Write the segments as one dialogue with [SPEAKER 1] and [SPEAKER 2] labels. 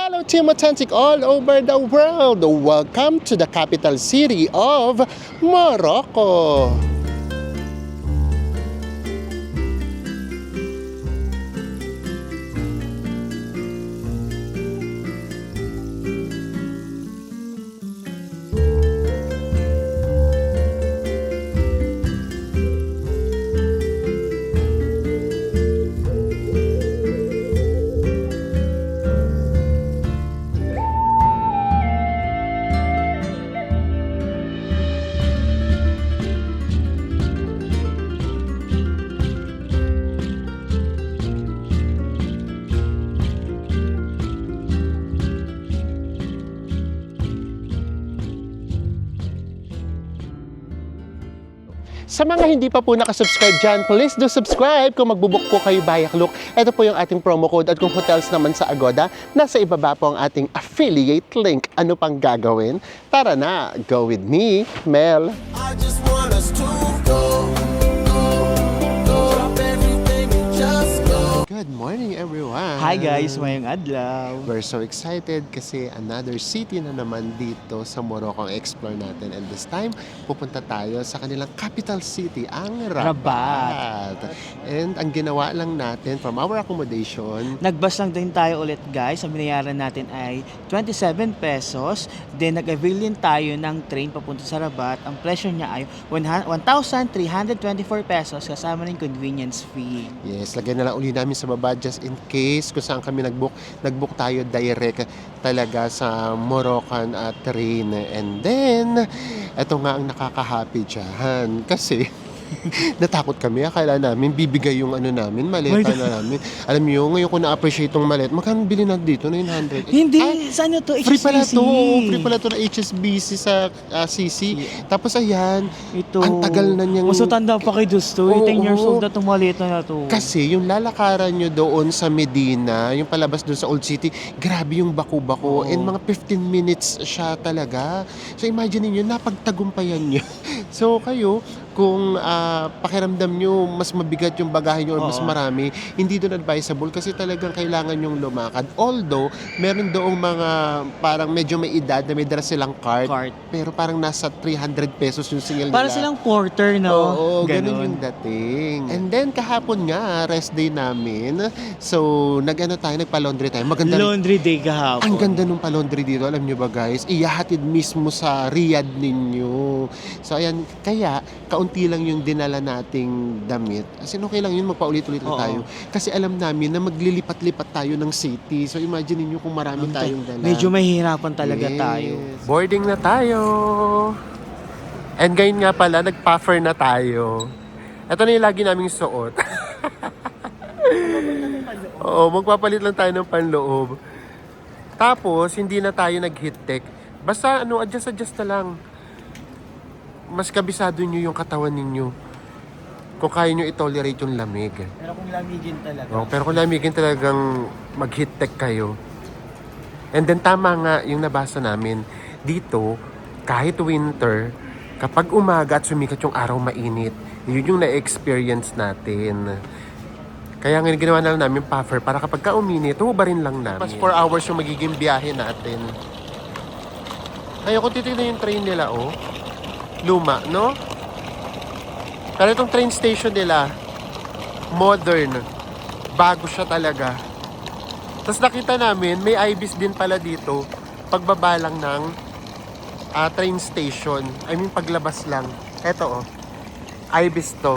[SPEAKER 1] Hello Team Authentic all over the world! Welcome to the capital city of Morocco! Sa mga hindi pa po nakasubscribe dyan, please do subscribe kung magbubuk po kayo via Klook. Ito po yung ating promo code at kung hotels naman sa Agoda, nasa ibaba po ang ating affiliate link. Ano pang gagawin? Tara na, go with me, Mel.
[SPEAKER 2] I just want us to go. Drop everything and just go.
[SPEAKER 1] Good morning everyone!
[SPEAKER 3] Hi guys, mayong adlaw.
[SPEAKER 1] We're so excited kasi another city na naman dito sa Morocco ang explore natin. And this time, pupunta tayo sa kanilang capital city, ang Rabat. And ang ginawa lang natin from our accommodation,
[SPEAKER 3] Nagbus lang din tayo ulit guys. Ang binayaran natin ay 27 pesos. Then nag-avail din tayo ng train papunta sa Rabat. Ang presyo niya ay 1,324 pesos kasama ng convenience fee.
[SPEAKER 1] yes, lagyan na lang uli namin sa baba just in case kung saan kami nag-book. Nag-book tayo direct talaga sa Moroccan train. And then, eto nga ang nakaka-happy dyan. Kasi, natakot kami. Akala namin, bibigay yung ano namin, maleta na namin. Alam niyo, ngayon ko na-appreciate itong malet. Magkano bilhin natin dito? 900.
[SPEAKER 3] Hindi,
[SPEAKER 1] Ay,
[SPEAKER 3] saan na to?
[SPEAKER 1] free pala
[SPEAKER 3] HSBC.
[SPEAKER 1] to. Free pala to na HSBC sa CC. Tapos ayan,
[SPEAKER 3] Ito.
[SPEAKER 1] ang tagal na niyang...
[SPEAKER 3] Mas matanda pa kay Dusto.
[SPEAKER 1] Oo,
[SPEAKER 3] 10 years
[SPEAKER 1] oo.
[SPEAKER 3] old na itong maleta na to.
[SPEAKER 1] Kasi yung lalakaran nyo doon sa Medina, yung palabas doon sa Old City, grabe yung bako-bako.
[SPEAKER 3] Oo.
[SPEAKER 1] And mga 15 minutes siya talaga. So imagine niyo napagtagumpayan nyo. So kayo, kung pakiramdam nyo mas mabigat yung bagahe nyo or mas
[SPEAKER 3] Oo.
[SPEAKER 1] marami, hindi doon advisable kasi talagang kailangan yung lumakad. Although, meron doong mga parang medyo may edad na may dala silang cart,
[SPEAKER 3] Cart.
[SPEAKER 1] pero parang nasa 300 pesos yung single
[SPEAKER 3] Para
[SPEAKER 1] nila.
[SPEAKER 3] silang porter, no?
[SPEAKER 1] Oo, ganun yung dating. And then, kahapon nga, rest day namin. So, nagpa-laundry tayo. Maganda rin.
[SPEAKER 3] Laundry day kahapon.
[SPEAKER 1] Ang ganda nung pa-laundry dito. Alam nyo ba guys, iyahatid mismo sa Riyadh ninyo. So, ayan, kaya, kaunti lang yung dinala nating damit. As in, okay lang yun, magpaulit-ulit lang
[SPEAKER 3] Oo.
[SPEAKER 1] tayo. Kasi alam namin na maglilipat-lipat tayo ng city. So, imagine niyo kung marami tayong dala.
[SPEAKER 3] Medyo mahihirapan talaga
[SPEAKER 1] Yes.
[SPEAKER 3] tayo.
[SPEAKER 1] Boarding na tayo. And ngayon nga pala, nag-puffer na tayo. Ito na yung lagi naming suot. Oo, magpapalit lang tayo ng panloob. Tapos, hindi na tayo nag-heat tech. Basta, adjust na lang. Mas kabisado nyo yung katawan ninyo. Kung kaya nyo i-tolerate yung lamig.
[SPEAKER 3] Pero kung lamigin talaga.
[SPEAKER 1] No, pero kung lamigin talagang mag-heat tech kayo. And then tama nga yung nabasa namin. Dito, kahit winter, kapag umaga at sumikat yung araw mainit, yun yung na-experience natin. Kaya nga ginawa na lang namin puffer para kapag ka-uminit, hubarin lang namin. Mas 4 hours yung magiging biyahe natin. Kaya kung titignan yung train nila, oh, luma, no? Pero itong train station nila, modern. Bago siya talaga. Tapos nakita namin, may Ibis din pala dito. Pagbaba lang ng train station. I mean, paglabas lang. Eto, oh. Ibis to.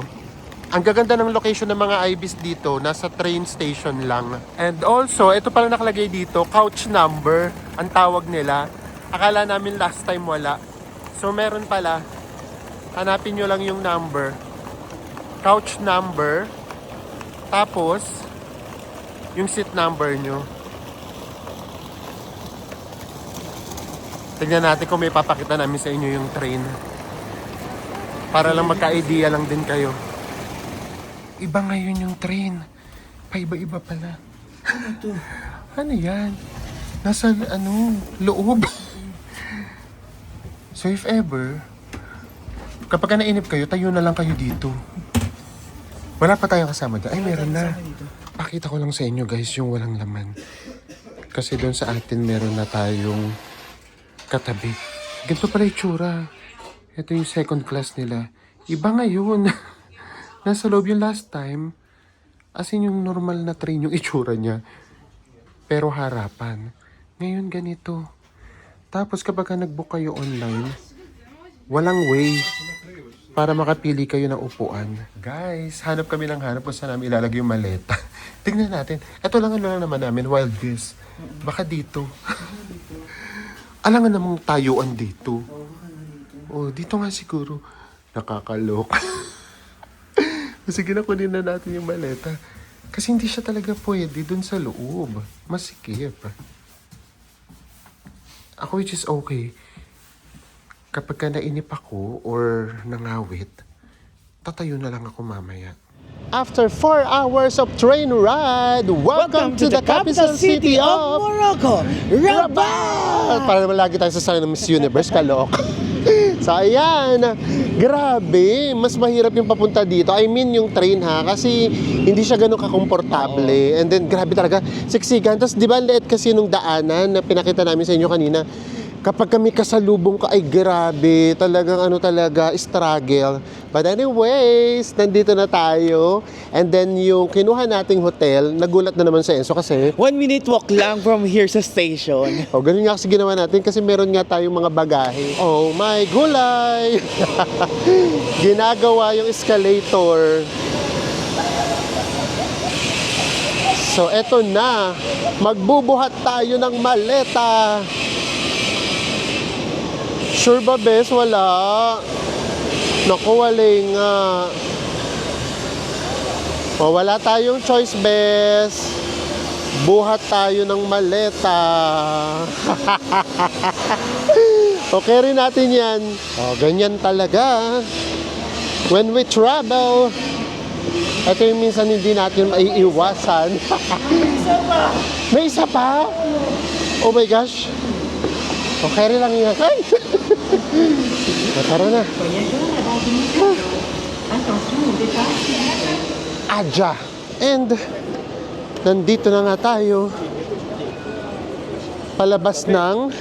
[SPEAKER 1] Ang gaganda ng location ng mga Ibis dito, nasa train station lang. And also, ito pala nakalagay dito, couch number, ang tawag nila. Akala namin last time wala. So, meron pala. Hanapin nyo lang yung number. Couch number. Tapos, yung seat number nyo. Tignan natin kung may papakita namin sa inyo yung train. Para lang magka-idea lang din kayo. Iba ngayon yung train. Paiba-iba pala.
[SPEAKER 3] Ano to?
[SPEAKER 1] Ano yan? Nasa, loob. So if ever, kapag nainip kayo, tayo na lang kayo dito. Wala pa tayong kasama dyan. Ay, meron na. Pakita ko lang sa inyo guys yung walang laman. Kasi doon sa atin meron na tayong katabi. Ganito pala yung tsura. Ito yung second class nila. Iba ngayon. Nasa loob yung last time. As in yung normal na train yung itsura niya. Pero harapan. Ngayon ganito. Tapos kapag ka nag-book kayo online, walang way para makapili kayo ng upuan. Guys, hanap kami ng hanap kung saan namin ilalagay yung maleta. Tingnan natin. Ito lang ano lang naman namin, wild guess. Baka dito. Alangan namang tayuan dito. Oh, dito nga siguro. Nakakalok. Sige na, kunin na natin yung maleta. Kasi hindi siya talaga pwede dun sa loob. Masikip. Ako which is okay. Kapag ka nainip ako or nangawit, tatayo na lang ako mamaya. After 4 hours of train ride, welcome to the capital city of
[SPEAKER 3] Morocco, Rabat!
[SPEAKER 1] Para naman lagi tayo sa sana ng Miss Universe, kalok. So ayan, grabe, mas mahirap yung papunta dito. I mean yung train ha, kasi hindi siya ganun kakomportable. And then grabe talaga, siksikan. Tapos di ba liit kasi nung daanan na pinakita namin sa inyo kanina, kapag kami kasalubong ka, ay grabe, talagang ano talaga, struggle. But anyways, nandito na tayo. And then yung kinuha nating hotel, nagulat na naman sa Enzo kasi
[SPEAKER 3] 1 minute walk lang from here sa station.
[SPEAKER 1] oh, ganun nga kasi ginawa natin kasi meron nga tayong mga bagahe. Oh my gulay! Ginagawa yung escalator. So eto na, magbubuhat tayo ng maleta. Sure ba, bes? Wala. Naku, wali nga. O, wala tayong choice, bes. Buhat tayo ng maleta. Okay rin natin yan. O, ganyan talaga. When we travel, ito yung minsan hindi natin maiiwasan. May isa pa? Oh my gosh. Okay rin lang yan. Ay! Tara na. Adja. And, nandito na nga tayo. Palabas ng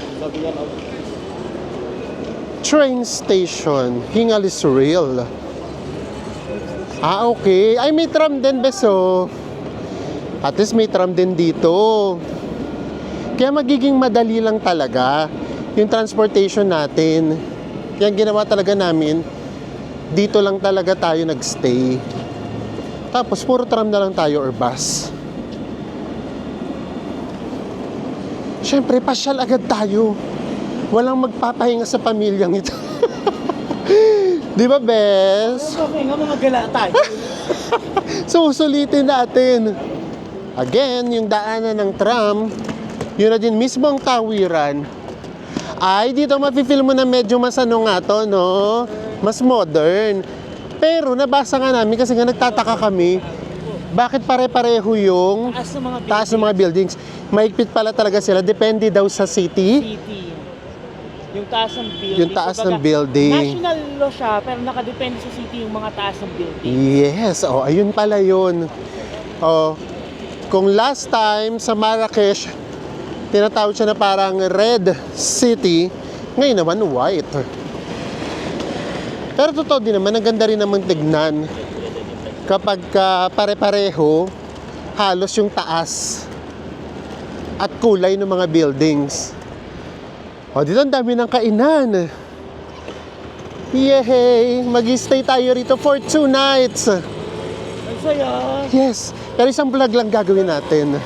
[SPEAKER 1] train station. Hingalis Rail. Ah, okay. Ay, may tram din, beso. At least may tram din dito. Kaya magiging madali lang talaga yung transportation natin. Kaya ginawa talaga namin, dito lang talaga tayo nagstay. Tapos puro tram na lang tayo or bus. Siyempre, pasyal agad tayo. Walang magpapahinga sa pamilyang ito. Di ba, bes?
[SPEAKER 3] Okay nga, mga gala tayo.
[SPEAKER 1] So, susulitin natin. Again, yung daanan ng tram, yun na din mismo ang tawiran. Ay, dito mafe-feel mo na medyo mas ano nga to, no? Mas modern. Pero nabasa nga namin kasi nga nagtataka kami, bakit pare-pareho yung taas ng mga buildings? Maigpit pala talaga sila, depende daw sa city.
[SPEAKER 3] Yung taas ng building.
[SPEAKER 1] Yung taas ng building.
[SPEAKER 3] National law siya, pero nakadepende sa city yung mga taas ng building.
[SPEAKER 1] Yes, oh, ayun pala yun. Oh, kung last time sa Marrakesh, tinatawag siya na parang red city, ngayon naman white. Pero totoo din naman, ang ganda rin naman tignan kapag pare-pareho, halos yung taas at kulay ng mga buildings. O, dito ang dami ng kainan. Yay! Mag-stay tayo rito for 2 nights.
[SPEAKER 3] Ang saya.
[SPEAKER 1] Yes, pero isang vlog lang gagawin natin.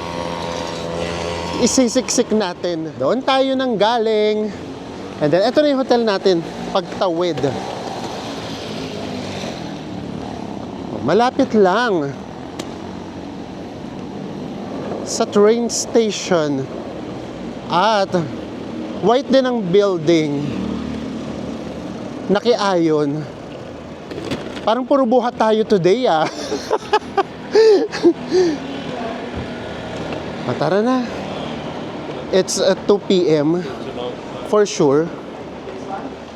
[SPEAKER 1] Isisiksik natin. Doon tayo nang galing. And then, ito na yung hotel natin. Pagtawid. Malapit lang. Sa train station. At white din ang building. Nakiayon. Parang puro buhat tayo today, ah. Tara na. It's 2 p.m. For sure.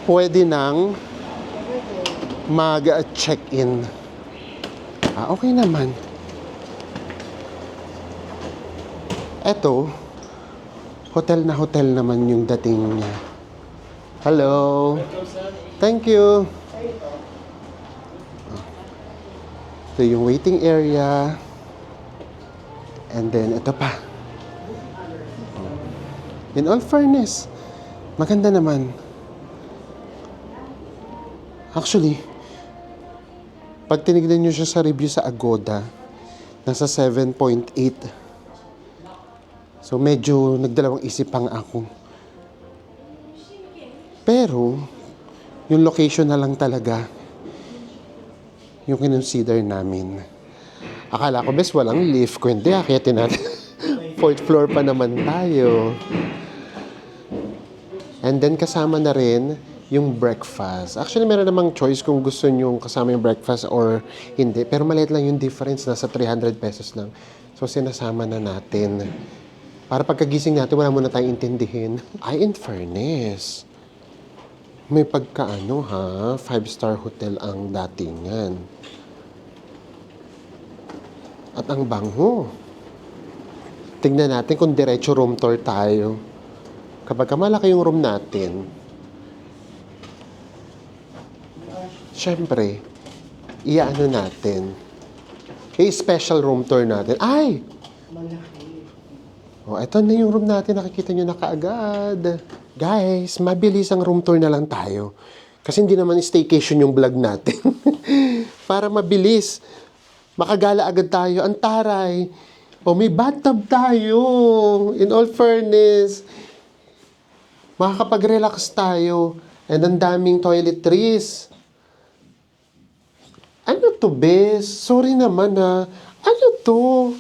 [SPEAKER 1] Pwede nang mag-check-in. Ah, okay naman. Eto, hotel na hotel naman yung dating niya. Hello. Thank you. Ito yung waiting area. And then, ito pa. In all fairness, maganda naman. Actually, pag tinignan nyo siya sa review sa Agoda, nasa 7.8. So, medyo nagdalawang isip pang ako. Pero, yung location na lang talaga yung kinonsider namin. Akala ko, bes, walang lift. Kung hindi, akyatin natin. 4th floor pa naman tayo. And then, kasama na rin yung breakfast. Actually, meron namang choice kung gusto nyo kasama yung breakfast or hindi. Pero maliit lang yung difference. Nasa 300 pesos lang. So, sinasama na natin. Para pagkagising natin, wala muna tayong intindihin. Ay, in fairness, may pagkaano ha, 5-star hotel ang datingan. At ang bangho. Tingnan natin kung diretso room tour tayo. Kapag malaki yung room natin, syempre, iaano natin. I-special room tour natin. Ay! Oh, eto na yung room natin. Nakikita nyo na kaagad. Guys, mabilis ang room tour na lang tayo. Kasi hindi naman staycation yung vlog natin. Para mabilis. Makagala agad tayo. Ang taray. O, may bathtub tayo. In all fairness. Makakapag-relax tayo. And ang daming toiletries. Ano to, bes? Sorry naman ha. Ano to?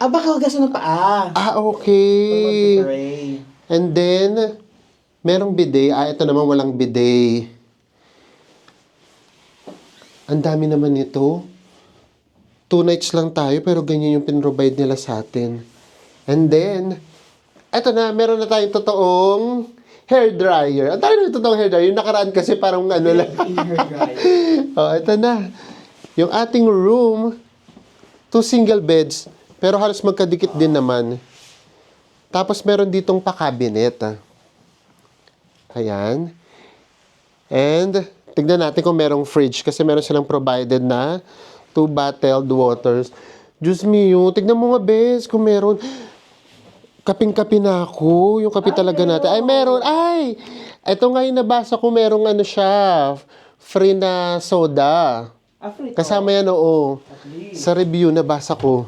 [SPEAKER 3] Baka hugasan ng paa.
[SPEAKER 1] Okay.
[SPEAKER 3] Pray.
[SPEAKER 1] And then, merong bidet. Ito naman walang bidet. Ang dami naman nito. 2 nights lang tayo, pero ganyan yung pinrovide nila sa atin. And then, eto na, meron na tayong totoong hair dryer. Ang tayo na totoong hair dryer. Yung nakaraan kasi parang ano lang. Oh, eto na. Yung ating room, 2 single beds, pero halos magkadikit din naman. Tapos meron ditong pa-cabinet. Ayan. And, tignan natin kung merong fridge kasi meron silang provided na 2 bottled waters. Diyos mio, tignan mo nga, bes, kung meron. Kaping-kapi na ako. Yung kape talaga natin. Ay, meron. Ay! Ito nga yung nabasa ko, merong ano siya, free na soda. Kasama yan, oo. Sa review, nabasa ko.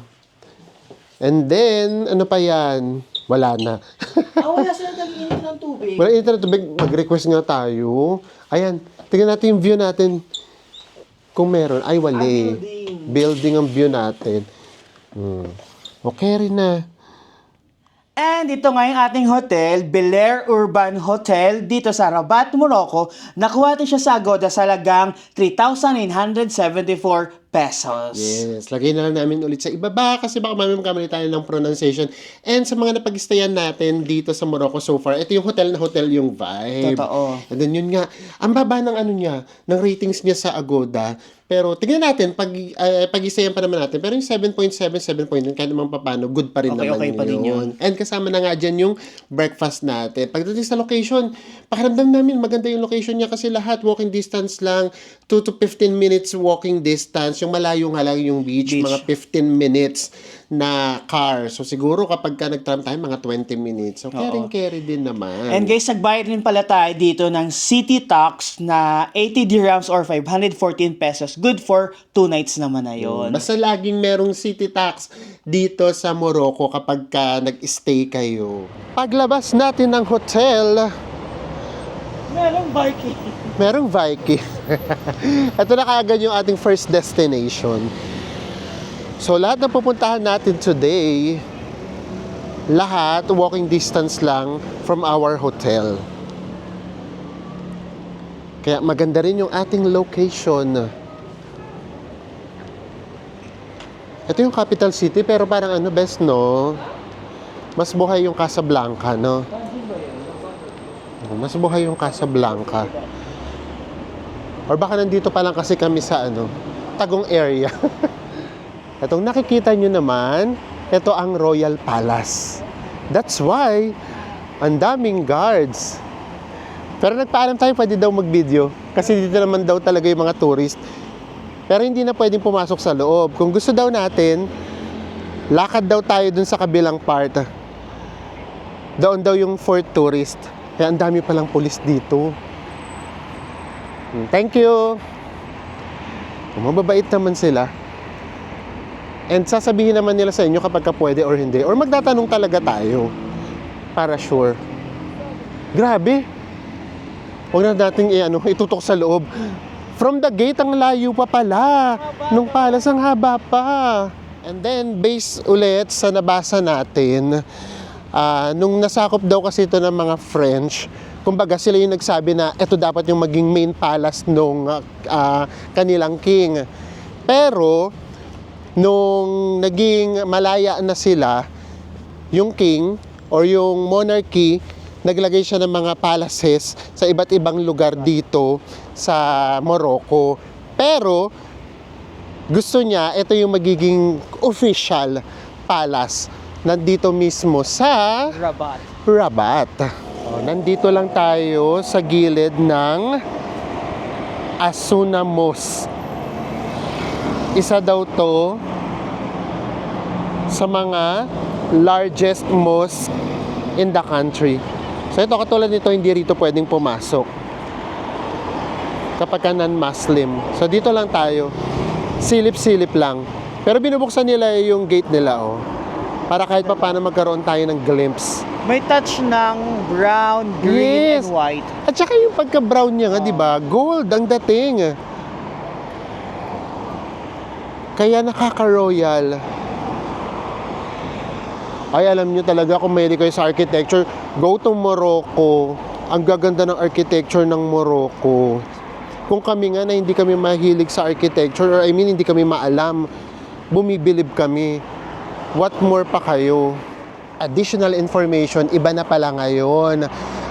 [SPEAKER 1] And then, ano pa yan? Wala na.
[SPEAKER 3] Wala silang nag-init ng tubig.
[SPEAKER 1] Wala init na tubig. Mag-request nga tayo. Ayan. Tingnan natin yung view natin. Kung meron. Ay, wali. Building ang view natin. Okay rin na.
[SPEAKER 3] And ito nga yung ating hotel, Bel Air Urban Hotel, dito sa Rabat, Morocco. Nakuha natin siya sa Agoda sa halagang 3,974 pesos.
[SPEAKER 1] Yes. Lagay na lang namin ulit sa ibaba kasi baka mamaya tayo ng pronunciation. And sa mga napag-stayan natin dito sa Morocco so far, ito yung hotel na hotel yung vibe.
[SPEAKER 3] Totoo.
[SPEAKER 1] And then yun nga, ang baba ng ano niya, ng ratings niya sa Agoda. Pero tingnan natin, pag-isayan pa naman natin. Pero yung 7.7, 7.9, kahit naman papano, good pa rin
[SPEAKER 3] Okay,
[SPEAKER 1] naman
[SPEAKER 3] okay pa din yun.
[SPEAKER 1] And kasama na nga dyan yung breakfast natin. Pagdating sa location, pakiramdam namin maganda yung location niya kasi lahat walking distance lang, 2 to 15 minutes walking distance. Yung malayo nga lang yung beach, mga 15 minutes na car. So siguro kapag ka nag-tram tayo, mga 20 minutes. So carry din naman.
[SPEAKER 3] And guys, nagbayad rin pala tayo dito ng city tax na 80 dirhams or 514 pesos. Good for 2 nights naman na yun.
[SPEAKER 1] Basta laging merong city tax dito sa Morocco kapag ka nag-stay kayo. Paglabas natin ng hotel,
[SPEAKER 3] Merong biking.
[SPEAKER 1] merong Viking. Ito na kaagad yung ating first destination. So lahat ng pupuntahan natin today, lahat walking distance lang from our hotel. Kaya maganda rin yung ating location. Ito yung capital city pero parang ano best no? Mas buhay yung Casablanca no? Mas buhay yung Casablanca. Or baka nandito pa lang kasi kami sa ano, Tagong area. Itong nakikita nyo naman, ito ang Royal Palace. That's why Ang daming guards. Pero nagpaalam tayo, pwede daw mag-video. Kasi dito naman daw talaga yung mga tourist. Pero hindi na pwedeng pumasok sa loob. Kung gusto daw natin, lakad daw tayo dun sa kabilang part. Doon daw yung for tourist. Kaya ang dami palang pulis dito. Thank you. Mababait naman sila. And sasabihin naman nila sa inyo kapag ka pwede or hindi. Or magtatanong talaga tayo. Para sure. Grabe. Huwag na natin itutok sa loob. From the gate, ang layo pa pala. Nung palace, ang haba pa. And then, based ulit sa nabasa natin, nung nasakop daw kasi ito ng mga French, kumbaga sila yung nagsabi na ito dapat yung maging main palace nung kanilang king. Pero, nung naging malaya na sila, yung king or yung monarchy, naglagay siya ng mga palaces sa iba't ibang lugar dito sa Morocco. Pero, gusto niya, ito yung magiging official palace. Nandito mismo sa Rabat. Nandito lang tayo sa gilid ng Asuna Mosque. Isa daw to sa mga largest mosque in the country. So ito, katulad nito, hindi rito pwedeng pumasok kapag ka non-Muslim. So dito lang tayo. Silip-silip lang. Pero binubuksan nila yung gate nila, para kahit pa paano magkaroon tayo ng glimpse.
[SPEAKER 3] May touch ng brown, green, and white.
[SPEAKER 1] At saka yung pagka-brown niya nga, di ba? Gold ang dating. Kaya nakaka-royal. Ay, alam nyo talaga, kung mahilig kayo sa architecture, go to Morocco. Ang gaganda ng architecture ng Morocco. Kung kami nga na hindi kami mahilig sa architecture, or I mean, hindi kami maalam, bumibilib kami. What more pa kayo? Additional information, iba na pala ngayon.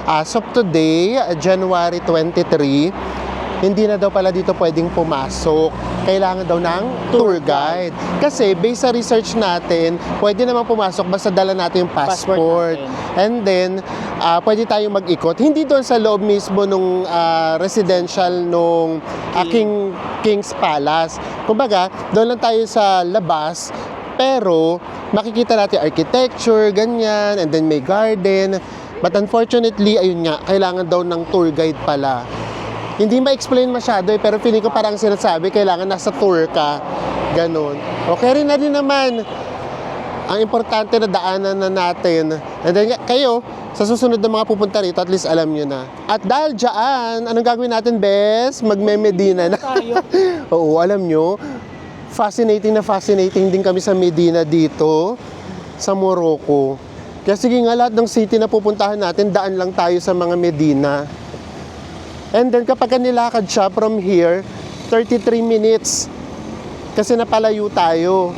[SPEAKER 1] As of today, January 23, hindi na daw pala dito pwedeng pumasok. Kailangan daw ng tour guide. Kasi based sa research natin, pwede naman pumasok basta dala natin yung passport. And then, pwede tayong mag-ikot. Hindi doon sa loob mismo nung residential nung King's Palace. Kumbaga, doon lang tayo sa labas. Pero, makikita natin architecture, ganyan, and then may garden. But unfortunately, ayun nga, kailangan daw ng tour guide pala. Hindi ma-explain masyado pero feeling ko parang sinasabi, kailangan nasa tour ka. Ganon. Okay rin na din naman. Ang importante na daanan na natin. And then, kayo, sa susunod na mga pupunta rito, at least alam nyo na. At dahil dyan, anong gagawin natin, Bes? Magme-Medina na. Oo, alam nyo, fascinating din kami sa Medina dito, sa Morocco. Kaya sige nga, lahat ng city na pupuntahan natin, daan lang tayo sa mga Medina. And then kapag nilakad siya from here, 33 minutes. Kasi napalayo tayo.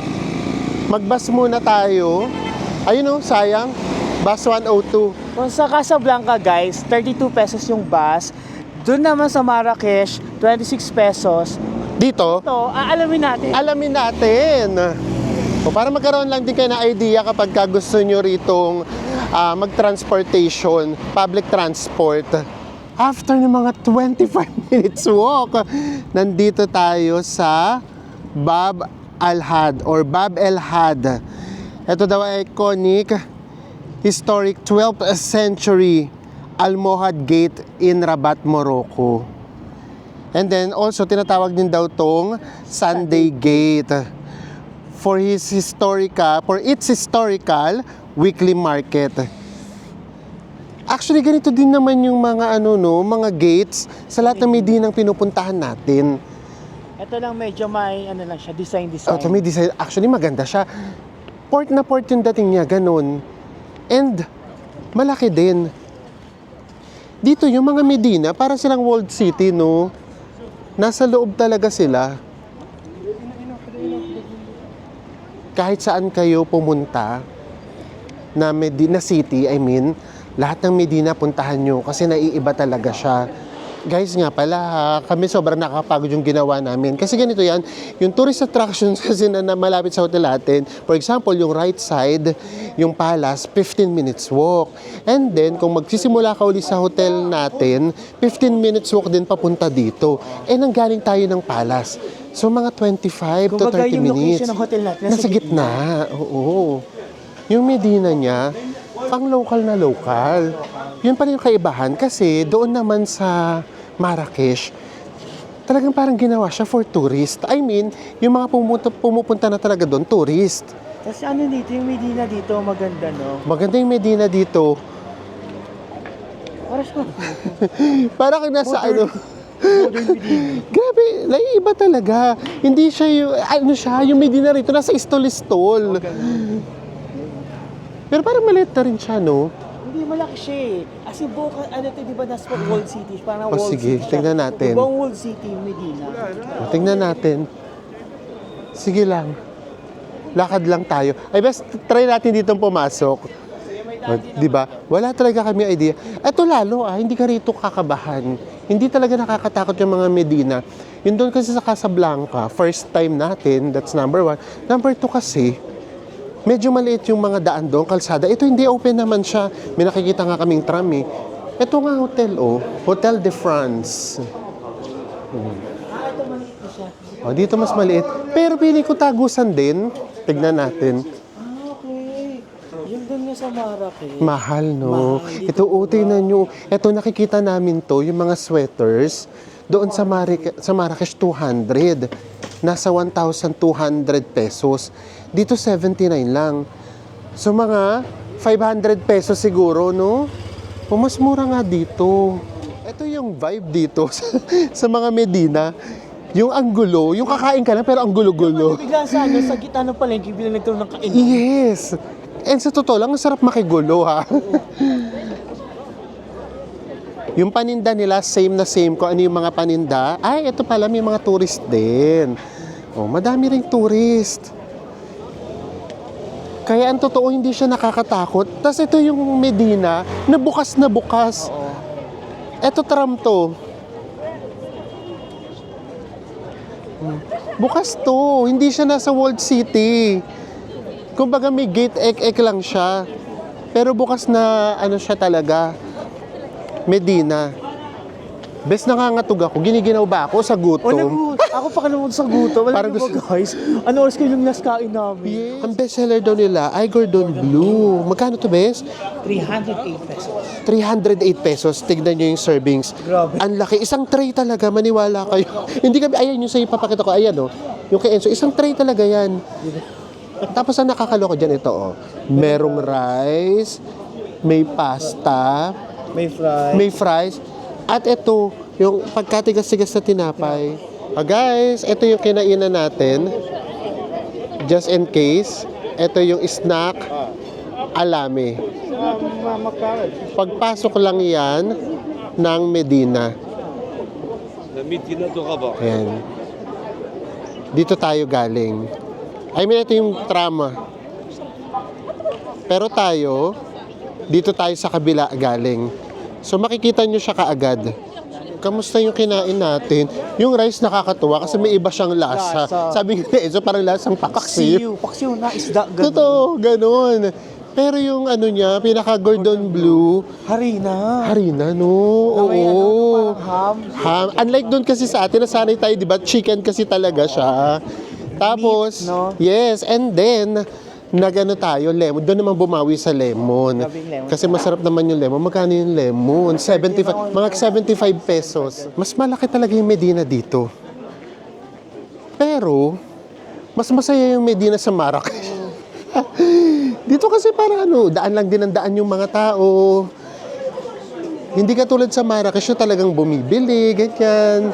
[SPEAKER 1] Magbus muna tayo. Ayun sayang. Bus 102.
[SPEAKER 3] Kung sa Casablanca, guys, 32 pesos yung bus. Doon naman sa Marrakesh, 26 pesos.
[SPEAKER 1] Dito,
[SPEAKER 3] Ito, aalamin natin.
[SPEAKER 1] alamin natin. O para magkaroon lang din kayo na idea kapag gusto nyo ritong mag-transportation, public transport. After ng mga 25 minutes walk, nandito tayo sa Bab al-Had or Bab el-Had. Ito daw ay iconic, historic 12th century Almohad Gate in Rabat, Morocco. And then also tinatawag din daw tong Sunday Gate for its historical weekly market. Actually, ganito din naman yung mga mga gates sa lahat ng Medinang pinupuntahan natin.
[SPEAKER 3] Ito lang medyo may design.
[SPEAKER 1] Oh, may design. Actually, maganda siya. Port na port yung dating niya, ganun. And malaki din. Dito yung mga Medina, para silang walled city, no? Nasa loob talaga sila. Kahit saan kayo pumunta na Medina City, lahat ng Medina puntahan nyo kasi naiiba talaga siya. Guys nga pala, kami sobrang nakakapagod yung ginawa namin. Kasi ganito yan, yung tourist attractions kasi na malapit sa hotel natin, for example, yung right side, yung palace, 15 minutes walk. And then, kung magsisimula ka uli sa hotel natin, 15 minutes walk din papunta dito. Eh, nanggaling tayo ng palace. So, mga 25 to 30
[SPEAKER 3] yung
[SPEAKER 1] minutes.
[SPEAKER 3] location ng hotel natin
[SPEAKER 1] Nasa gitna. Oo. Yung Medina niya, pang local na local. Yun pa rin yung kaibahan kasi doon naman sa Marrakesh, talagang parang ginawa siya for tourist. I mean, yung mga pumupunta na talaga doon, tourist.
[SPEAKER 3] Kasi ano dito, yung Medina dito, maganda, no?
[SPEAKER 1] Maganda yung Medina dito.
[SPEAKER 3] Para siya.
[SPEAKER 1] Parang kang nasa
[SPEAKER 3] Modern. Modern Medina.
[SPEAKER 1] Grabe, naiiba talaga. Hindi siya yung, ano siya, yung Medina rito, nasa istol-istol. Pero parang maliit na rin siya, no?
[SPEAKER 3] Hindi, malaki siya eh. As in, buka, ano ito, di ba, nasa walled city? Parang
[SPEAKER 1] O,
[SPEAKER 3] walled
[SPEAKER 1] sige,
[SPEAKER 3] city siya.
[SPEAKER 1] tingnan natin.
[SPEAKER 3] Di ba ang walled city, yung Medina?
[SPEAKER 1] Tingnan natin. Sige lang. Lakad lang tayo. Ay, best try natin dito pumasok. O, di ba? Wala talaga kami idea. Ito lalo, hindi ka rito kakabahan. Hindi talaga nakakatakot yung mga Medina. Yun doon kasi sa Casablanca, first time natin, that's number 1. Number 2 kasi, medyo maliit yung mga daan doon, kalsada. Ito hindi open naman siya. May nakikita nga kaming tram eh. Ito nga hotel, oh. Hotel de France.
[SPEAKER 3] Ito maliit na siya.
[SPEAKER 1] O, dito mas maliit. Pero pili ko tagusan din. Tignan natin.
[SPEAKER 3] Okay. Yung doon nga sa Marrakech.
[SPEAKER 1] Mahal, no?
[SPEAKER 3] Mahal.
[SPEAKER 1] Ito, tingnan nyo. Ito, nakikita namin to, yung mga sweaters. Doon sa Marrakesh, 200. Nasa 1,200 pesos. Dito, 79 lang. So, mga 500 pesos siguro, no? O, mas mura nga dito. Ito yung vibe dito sa mga Medina. Yung anggulo, yung kakain ka lang pero ang gulo-gulo.
[SPEAKER 3] Bigla sa ano, sa gitna ng palengke, bilang nagkaroon ng kainan.
[SPEAKER 1] Yes! And sa totoo lang, ang sarap makigulo, ha? Yung paninda nila, same na same kung ano yung mga paninda. Ay, ito pala, may mga tourist din. Oh, madami ring tourist. Kaya ang totoo, hindi siya nakakatakot. Tapos ito yung Medina, na bukas na bukas.
[SPEAKER 3] Oo.
[SPEAKER 1] Ito tram to. Bukas to, hindi siya nasa walled city. Kumbaga may gate ek lang siya. Pero bukas na ano siya talaga. Medina. Bes nangangatog ako, giniginaw ba ako sa gutom?
[SPEAKER 3] Ako pa ka naman sa gutom. Alam
[SPEAKER 1] Parang
[SPEAKER 3] niyo ba,
[SPEAKER 1] gusto-
[SPEAKER 3] guys? Ano oras kayo yung last kain namin?
[SPEAKER 1] Yes. Ang bestseller daw nila, Igordon Blue. Magkano to, Bes?
[SPEAKER 3] 308 pesos.
[SPEAKER 1] 308 pesos. Tignan nyo yung servings.
[SPEAKER 3] Grabe.
[SPEAKER 1] Ang laki. Isang tray talaga. Maniwala kayo. Hindi kami, ayan yung sa ipapakita ko. Ayan, oh. Yung kay Enzo. Isang tray talaga yan. Tapos ang nakakaloko dyan, ito, oh. Merong rice, may pasta,
[SPEAKER 3] May fries.
[SPEAKER 1] may fries, at ito, yung pagkatigas-tigas na tinapay. Guys, ito yung kinainan natin. Just in case. Ito yung snack, alame. Pagpasok lang yan ng Medina. Ayan. Dito tayo galing. I mean, ito yung trama. Pero tayo, dito tayo sa kabila galing. So makikita nyo siya kaagad. Kamusta yung kinain natin? Yung rice nakakatuwa kasi may iba siyang lasa.
[SPEAKER 3] Lasa.
[SPEAKER 1] Sabi nga, so parang lasang paksiw.
[SPEAKER 3] Paksiw na isda. Ganun.
[SPEAKER 1] Totoo, ganun. Pero yung ano niya, pinaka-Gordon Blue,
[SPEAKER 3] Harina.
[SPEAKER 1] harina, no?
[SPEAKER 3] Na may ano,
[SPEAKER 1] Oo.
[SPEAKER 3] parang ham.
[SPEAKER 1] Ham. Unlike doon kasi sa atin, nasanay tayo, di ba? Chicken kasi talaga siya. Tapos,
[SPEAKER 3] Meat, no?
[SPEAKER 1] yes, and then, nagano tayo, lemon. Doon naman bumawi sa lemon.
[SPEAKER 3] Grabe yung lemon.
[SPEAKER 1] Kasi masarap naman yung lemon. Magkano yung lemon? 75, mga 75 pesos. Mas malaki talaga yung Medina dito. Pero, mas masaya yung Medina sa Marrakech. Dito kasi parang ano, daan lang din ang daan yung mga tao. Hindi katulad sa Marrakesh yung talagang bumibili, ganyan.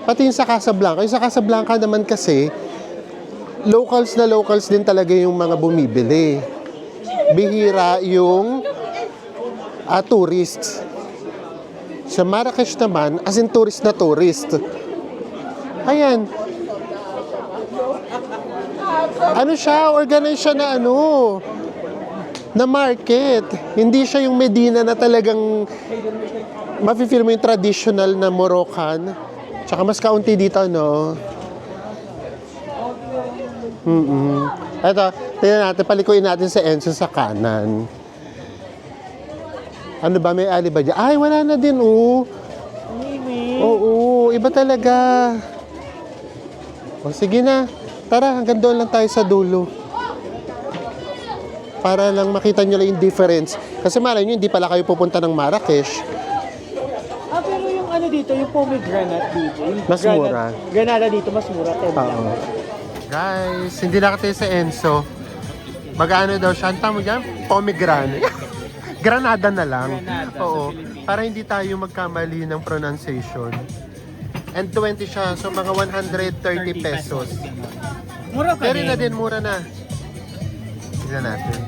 [SPEAKER 1] Pati yung sa Casablanca. Yung sa Casablanca naman kasi, locals na locals din talaga yung mga bumibili. Bihira yung tourists. Sa Marrakesh naman, as in tourist na tourist. Ayan. Ano siya, organize siya na ano, na market. Hindi siya yung Medina na talagang mafe-feel mo yung traditional na Moroccan. Tsaka mas kaunti dito, no? Ito, tingnan natin, palikuin natin sa Enzo sa kanan. Ano ba, may ali ba dyan? Ay, wala na din, oh. Oo, iba talaga. O, sige na. Tara, hanggang doon lang tayo sa dulo. Para lang makita nyo lang yung difference. Kasi malay nyo, hindi pala kayo pupunta ng Marrakesh.
[SPEAKER 3] Pero yung ano dito, yung pomegranate dito. Yung
[SPEAKER 1] Mas mura.
[SPEAKER 3] Granada dito, mas mura.
[SPEAKER 1] Oo. Guys, hindi lang tayo sa Enzo. Mag-ano daw siya? Ang tamo dyan? Pomegranate. Granada na lang.
[SPEAKER 3] Granada,
[SPEAKER 1] Oo.
[SPEAKER 3] sa Pilipinas.
[SPEAKER 1] Para hindi tayo magkamali ng pronunciation. And 20 siya. So, mga 130 pesos.
[SPEAKER 3] Mura pa
[SPEAKER 1] Pero
[SPEAKER 3] din.
[SPEAKER 1] na din, mura na. Tignan natin.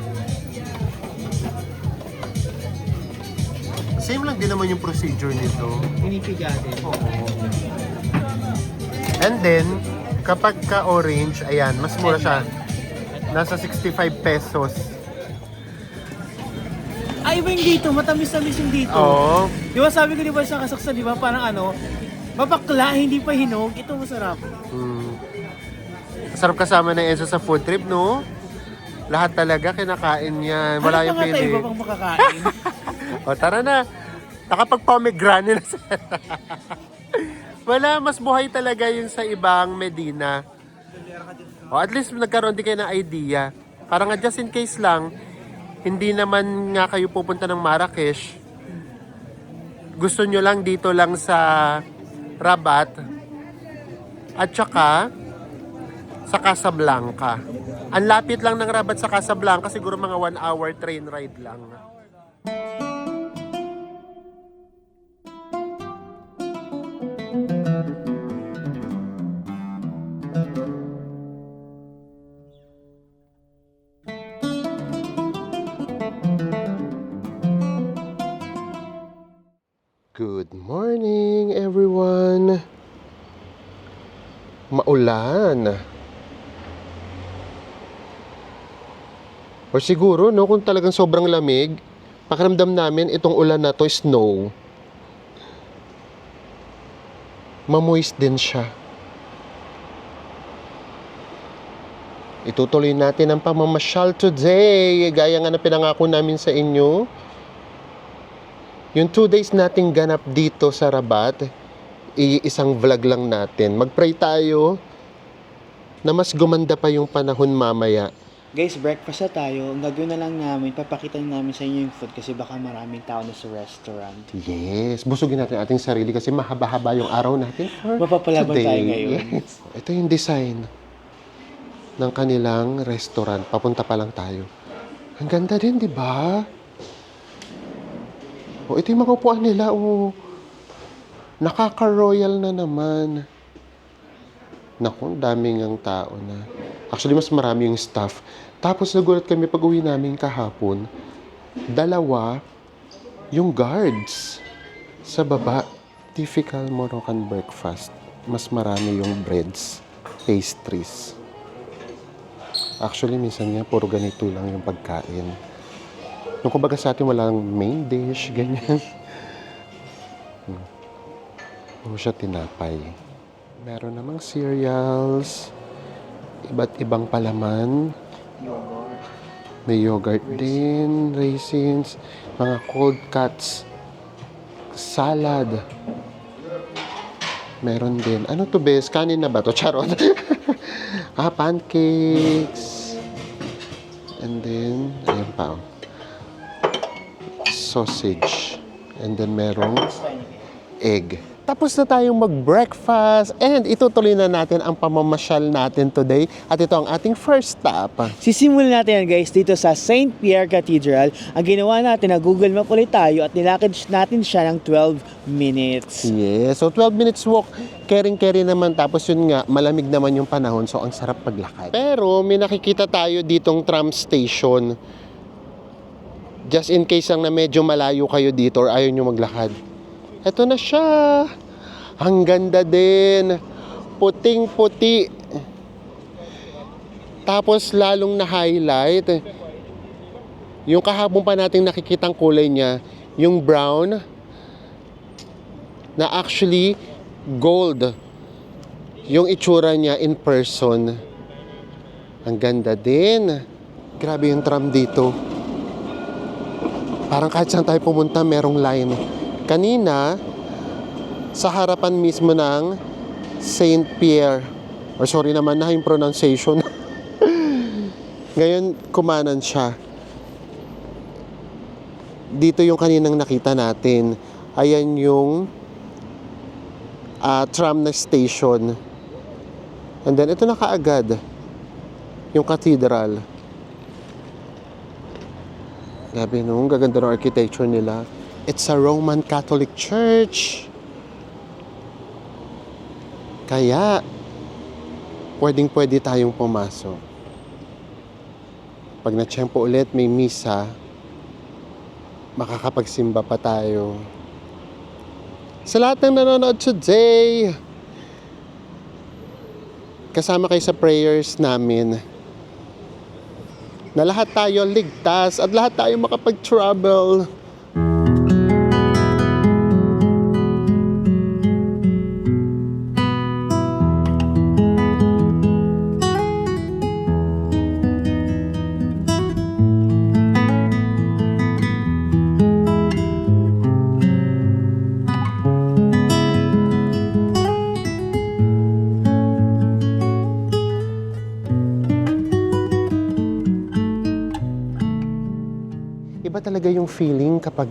[SPEAKER 1] Same lang din naman yung procedure nito.
[SPEAKER 3] Pinipiga din.
[SPEAKER 1] And then, kapag ka-orange, ayan, mas mura siya. Nasa 65 pesos.
[SPEAKER 3] Ay, iba yung dito. Matamis-tamis yung dito.
[SPEAKER 1] Oo.
[SPEAKER 3] Di ba sabi ko, di ba sa kasaksa, di ba? Parang ano, mapakla, hindi pa hinog. Ito masarap.
[SPEAKER 1] Sarap kasama ng Enzo sa food trip, no? Lahat talaga kinakain niya. Wala yung
[SPEAKER 3] Ano pa nga tayo
[SPEAKER 1] pili.
[SPEAKER 3] iba pang makakain?
[SPEAKER 1] O, tara na. Nakapag-pomegranate na siya. Wala, mas buhay talaga yung sa ibang Medina. O, at least nagkaroon din kayo ng idea. Parang nga just in case lang, hindi naman nga kayo pupunta ng Marrakesh. Gusto nyo lang dito lang sa Rabat. At saka, sa Casablanca. Ang lapit lang ng Rabat sa Casablanca, siguro mga 1 hour train ride lang. Good morning, everyone. Maulan. Or siguro, no, kung talagang sobrang lamig, pakiramdam namin itong ulan na to, snow. Mamoist din siya. Itutuloy natin ang pamamasyal today. Gaya nga na pinangako namin sa inyo. Yung 2 days nating ganap dito sa Rabat, isang vlog lang natin. Mag-pray tayo na mas gumanda pa yung panahon mamaya.
[SPEAKER 3] Guys, breakfast na tayo. Ang gagawin na lang namin, papakita namin sa inyo yung food kasi baka maraming tao na sa restaurant.
[SPEAKER 1] Yes, busugin natin ating sarili kasi mahaba-haba yung araw natin for
[SPEAKER 3] Mapapalaban
[SPEAKER 1] today.
[SPEAKER 3] tayo ngayon.
[SPEAKER 1] Yes. Ito yung design ng kanilang restaurant. Papunta pa lang tayo. Ang ganda din, di ba? Oh, ito yung mga upuan nila. Oh. Nakaka-royal na naman. Naku, daming ang tao na. Actually, mas marami yung staff. Tapos nagulat kami pag uwi namin kahapon. 2 yung guards sa baba. Typical Moroccan breakfast. Mas marami yung breads, pastries. Actually, minsan nga, puro ganito lang yung pagkain. Nung kumbaga sa atin, walang main dish, ganyan. Puro siya tinapay. Meron namang cereals, iba't ibang palaman. May yogurt din, raisins, mga cold cuts, salad. Meron din. Ano to, bes? Kanin na ba to? Charot. Pancakes. And then, ayun pa. Oh. Sausage. And then merong egg. Tapos na tayong mag-breakfast and itutuloy na natin ang pamamasyal natin today. At ito ang ating first stop.
[SPEAKER 3] Sisimulan natin yan guys dito sa St. Pierre Cathedral. Ang ginawa natin na Google Map ulit tayo at nilakad natin siya ng 12 minutes.
[SPEAKER 1] Yes, so 12 minutes walk. Caring-carry naman. Tapos yun nga, malamig naman yung panahon. So ang sarap paglakad. Pero may nakikita tayo ditong tram station. Just in case lang na medyo malayo kayo dito or ayaw nyo maglakad. Ito na siya. Ang ganda din. Puting-puti. Tapos lalong na-highlight. Yung kahapon pa nating nakikitang kulay niya, yung brown. na actually gold yung itsura niya in person. Ang ganda din. Grabe yung tram dito. Parang kahit saan tayo pumunta, merong line. Kanina, sa harapan mismo ng Saint Pierre. Or sorry naman na yung pronunciation. Ngayon, kumanan siya. Dito yung kaninang nakita natin. Ayan yung tram na station. And then, ito na kaagad. Yung cathedral. Grabe no, gaganda ng architecture nila. It's a Roman Catholic Church. Kaya, pwedeng-pwede tayong pumasok. Pag na-tiyempo ulit may misa, makakapagsimba pa tayo. Sa lahat ng nanonood today, kasama kayo sa prayers namin na lahat tayo ligtas at lahat tayo makapag-travel. Iba talaga yung feeling kapag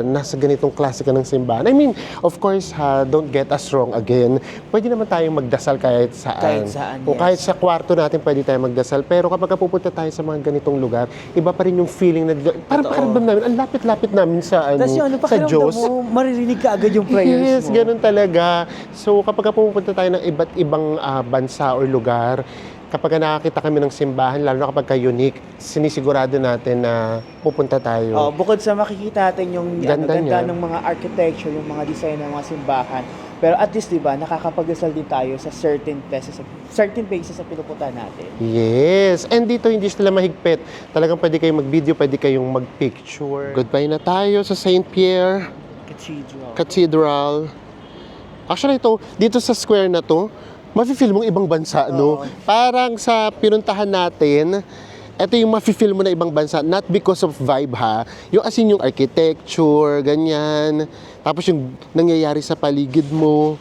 [SPEAKER 1] nasa ganitong klase ka ng simbahan. I mean, of course, don't get us wrong again. Pwede naman tayong magdasal kahit saan.
[SPEAKER 3] Kahit saan,
[SPEAKER 1] O
[SPEAKER 3] yes.
[SPEAKER 1] kahit sa kwarto natin pwede tayong magdasal. Pero kapag pupunta tayo sa mga ganitong lugar, iba pa rin yung feeling na parang pakiramdam namin, ang lapit-lapit namin sa,
[SPEAKER 3] Tapos yun,
[SPEAKER 1] sa
[SPEAKER 3] pakiramdam
[SPEAKER 1] Diyos.
[SPEAKER 3] mo, maririnig ka agad yung prayers
[SPEAKER 1] Yes,
[SPEAKER 3] mo.
[SPEAKER 1] ganun talaga. So kapag pupunta tayo ng iba't ibang bansa or lugar, kapag nakakita kami ng simbahan, lalo na kapag unique, sinisigurado natin na pupunta tayo.
[SPEAKER 3] Oh, bukod sa makikita natin yung
[SPEAKER 1] Ganda
[SPEAKER 3] ganda
[SPEAKER 1] niya.
[SPEAKER 3] ng mga architecture, yung mga design ng mga simbahan. Pero at least, di ba, nakakapagdasal din tayo sa certain places sa pinupunta natin.
[SPEAKER 1] Yes. And dito hindi sila mahigpit. Talagang pwede kayong mag-video, pwede kayong mag-picture. Goodbye na tayo sa Saint Pierre Cathedral. Actually, dito sa square na to, mafe-feel mong ibang bansa, no? Parang sa pinuntahan natin, ito yung mafe-feel mo na ibang bansa, not because of vibe ha, yung as in yung architecture, ganyan, tapos yung nangyayari sa paligid mo.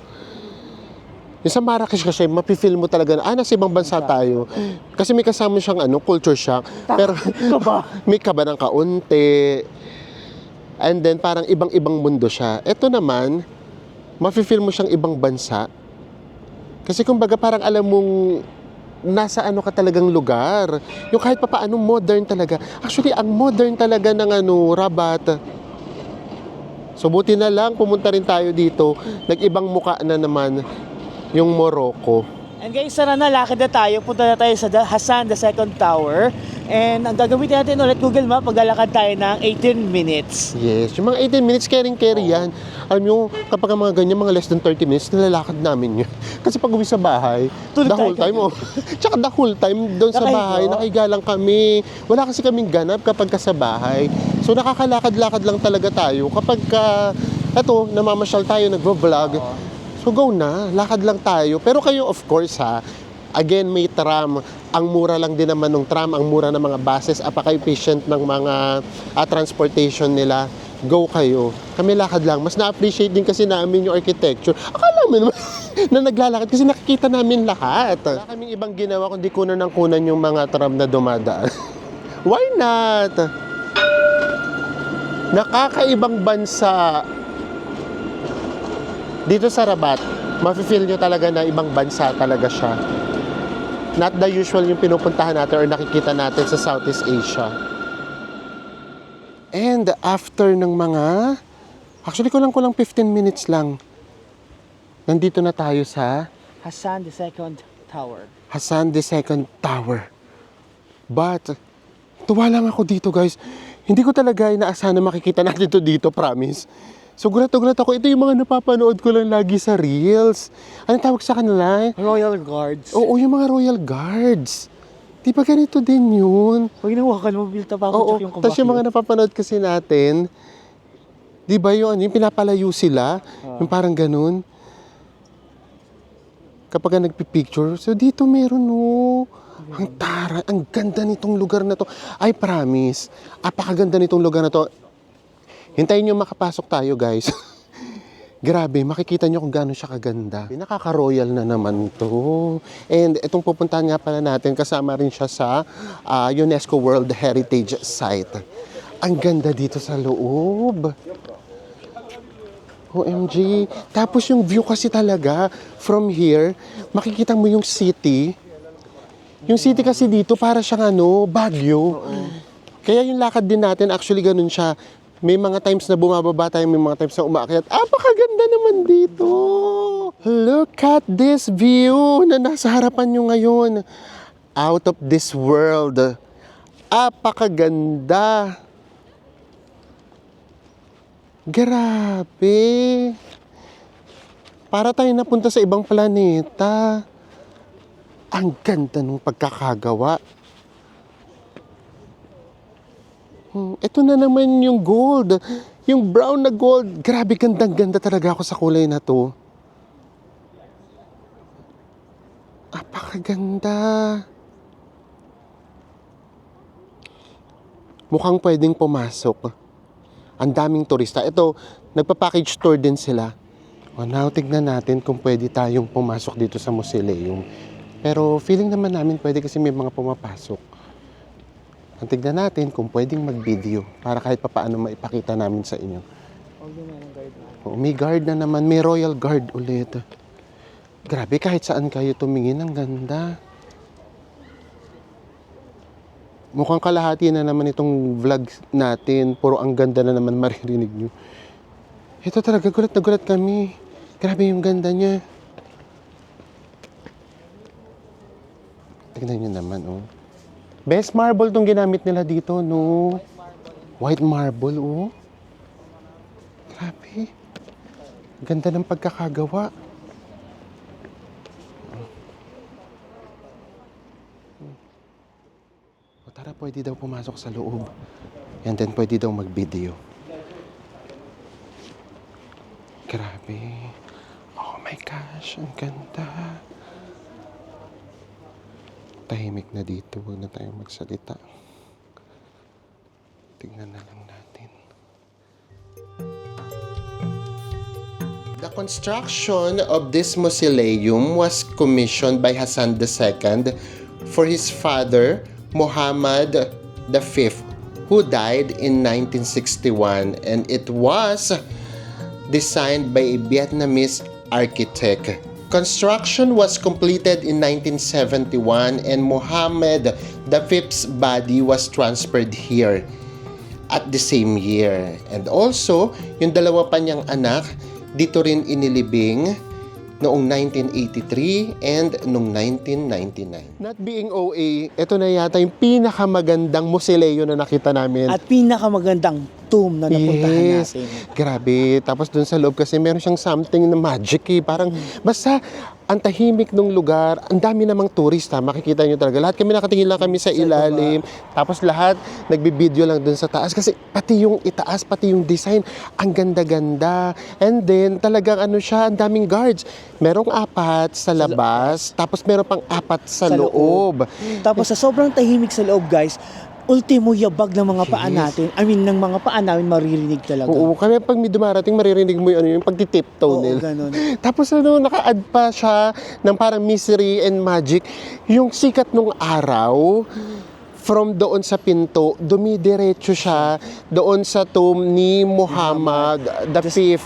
[SPEAKER 1] Yung sa Marrakesh kasi, mafe-feel mo talaga na, nasa ibang bansa tayo. Kasi may kasama siyang culture shock, pero may kaba ng kaunti. And then parang ibang-ibang mundo siya. Ito naman, mafe-feel mo siyang ibang bansa. Kasi kumbaga parang alam mong nasa ka talagang lugar. Yung kahit papaano modern talaga. Actually, ang modern talaga ng Rabat. So buti na lang pumunta rin tayo dito. Nag-ibang muka na naman yung Morocco.
[SPEAKER 3] And guys, tara na, lakad na tayo. Punta na tayo sa Hassan, the second tower. And ang gagamitin natin ulit Google Map, maglalakad tayo ng 18 minutes.
[SPEAKER 1] Yes, yung mga 18 minutes carry yan. Alam nyo, kapag ang mga ganyan, mga less than 30 minutes, nilalakad namin yun. Kasi pag uwi sa bahay,
[SPEAKER 3] Tulog
[SPEAKER 1] the
[SPEAKER 3] tayo
[SPEAKER 1] whole time, tsaka the whole time doon sa
[SPEAKER 3] Nakahiga.
[SPEAKER 1] bahay, nakahiga lang kami. Wala kasi kaming ganap kapag ka sa bahay. So nakakalakad-lakad lang talaga tayo. Kapag namamasyal tayo, nagvo-vlog, so go na, lakad lang tayo. Pero kayo, of course again, may tram. Ang mura lang din naman ng tram, ang mura ng mga buses, apaka-efficient ng mga transportation nila. Go kayo. Kami lakad lang. Mas na-appreciate din kasi namin yung architecture. Akala mo naman na naglalakad kasi nakikita namin lahat. Wala kaming ibang ginawa kundi kunan ng kunan yung mga tram na dumadaan. Why not? Nakakaibang bansa. Dito sa Rabat, mafe-feel nyo talaga na ibang bansa talaga siya. Not the usual yung pinupuntahan natin or nakikita natin sa Southeast Asia. And after ng actually kulang 15 minutes lang. Nandito na tayo sa
[SPEAKER 3] Hassan, the second tower.
[SPEAKER 1] Hassan the second tower. But, tuwa lang ako dito guys. Hindi ko talaga inaasahan na makikita natin ito dito, promise. So gulat ako. Ito yung mga napapanood ko lang lagi sa Reels. Anong tawag sa kanila?
[SPEAKER 3] Royal Guards.
[SPEAKER 1] Oo, yung mga Royal Guards. Di ba ganito din yun?
[SPEAKER 3] Pag hinawakan mo, bilta pa ako
[SPEAKER 1] Oo,
[SPEAKER 3] yung
[SPEAKER 1] tapos yung mga napapanood kasi natin, Di ba yung, yung pinapalayo sila? Yung parang ganun. Kapag nagpipicture. So dito meron ang tara, ang ganda nitong lugar na to. I promise, apakaganda nitong lugar na to. Hintayin nyo makapasok tayo, guys. Grabe, makikita nyo kung gaano siya kaganda. Nakaka-royal na naman to. And itong pupuntahan nga pala natin, kasama rin siya sa UNESCO World Heritage Site. Ang ganda dito sa loob. OMG. Tapos yung view kasi talaga, from here, makikita mo yung city. Yung city kasi dito, para siyang Baguio. Kaya yung lakad din natin, actually ganun siya. May mga times na bumababa tayo, may mga times na umaakyat. Apakaganda naman dito. Look at this view na nasa harapan nyo ngayon. Out of this world. Apakaganda. Grabe. Para tayo napunta sa ibang planeta. Ang ganda ng pagkakagawa. Ito na naman yung gold. Yung brown na gold. Grabe, gandang-ganda talaga ako sa kulay na to. Apakaganda. Mukhang pwedeng pumasok. Ang daming turista. Ito, nagpa-package tour din sila. O, now, tignan natin kung pwede tayong pumasok dito sa Mausoleum. Pero feeling naman namin pwede kasi may mga pumapasok. Ang tignan natin kung pwedeng mag-video para kahit papaano maipakita namin sa inyo. May guard na naman. May royal guard ulit. Grabe, kahit saan kayo tumingin, ang ganda. Mukhang kalahati na naman itong vlog natin. Puro ang ganda na naman maririnig nyo. Ito talaga, gulat na gulat kami. Grabe yung ganda niya. Tignan nyo naman, Best marble tong ginamit nila dito, no? White marble, Grabe. Ganda ng pagkakagawa. O tara, pwede daw pumasok sa loob. And then pwede daw mag-video. Grabe. Oh my gosh, ang ganda. Tahimik na dito, huwag na tayong magsalita. Tingnan na lang natin. The construction of this mausoleum was commissioned by Hassan II for his father, Muhammad V, who died in 1961, and it was designed by a Vietnamese architect. Construction was completed in 1971 and Muhammad V's body was transferred here at the same year. And also, yung dalawa pa niyang anak, dito rin inilibing noong 1983 and noong 1999. Not being OA, ito na yata yung pinakamagandang mausoleo na nakita namin.
[SPEAKER 3] At pinakamagandang tomb na napuntahan natin.
[SPEAKER 1] Grabe. Tapos dun sa loob kasi meron siyang something na magic Parang basta ang tahimik ng lugar, ang dami namang turista, makikita nyo talaga. Lahat kami nakatingin lang kami sa ilalim. Tapos lahat nagbibideo lang dun sa taas. Kasi pati yung itaas, pati yung design, ang ganda-ganda. And then talagang siya, ang daming guards. Merong 4 sa labas, tapos meron pang 4 sa loob.
[SPEAKER 3] Tapos sa sobrang tahimik sa loob, guys, ultimo yabag ng mga paa natin. Ng mga paa namin maririnig talaga.
[SPEAKER 1] Oo, kaya pag may dumarating, maririnig mo yung pagtitiptoe nila.
[SPEAKER 3] Ganun.
[SPEAKER 1] Tapos naka-add pa siya ng parang mystery and magic. Yung sikat nung araw, from doon sa pinto, dumidiretso siya doon sa tomb ni Muhammad V.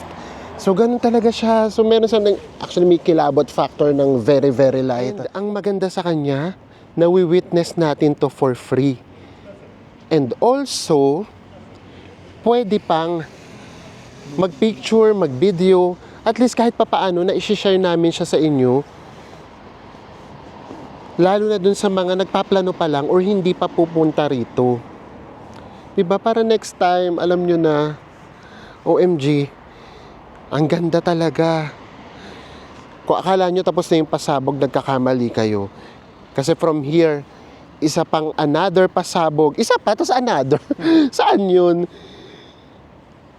[SPEAKER 1] So, ganun talaga siya. So, meron siyang, actually, may kilabot factor ng very, very light. And ang maganda sa kanya, na we-witness natin to for free. And also, pwede pang mag-picture, mag-video, at least kahit papaano na i-share namin siya sa inyo. Lalo na dun sa mga nagpaplano pa lang or hindi pa pupunta rito. Diba? Para next time, alam nyo na, OMG, ang ganda talaga. Kung akala nyo tapos na yung pasabog, nagkakamali kayo. Kasi from here, isa pang another pasabog. Isa pa, tapos another. Saan yun?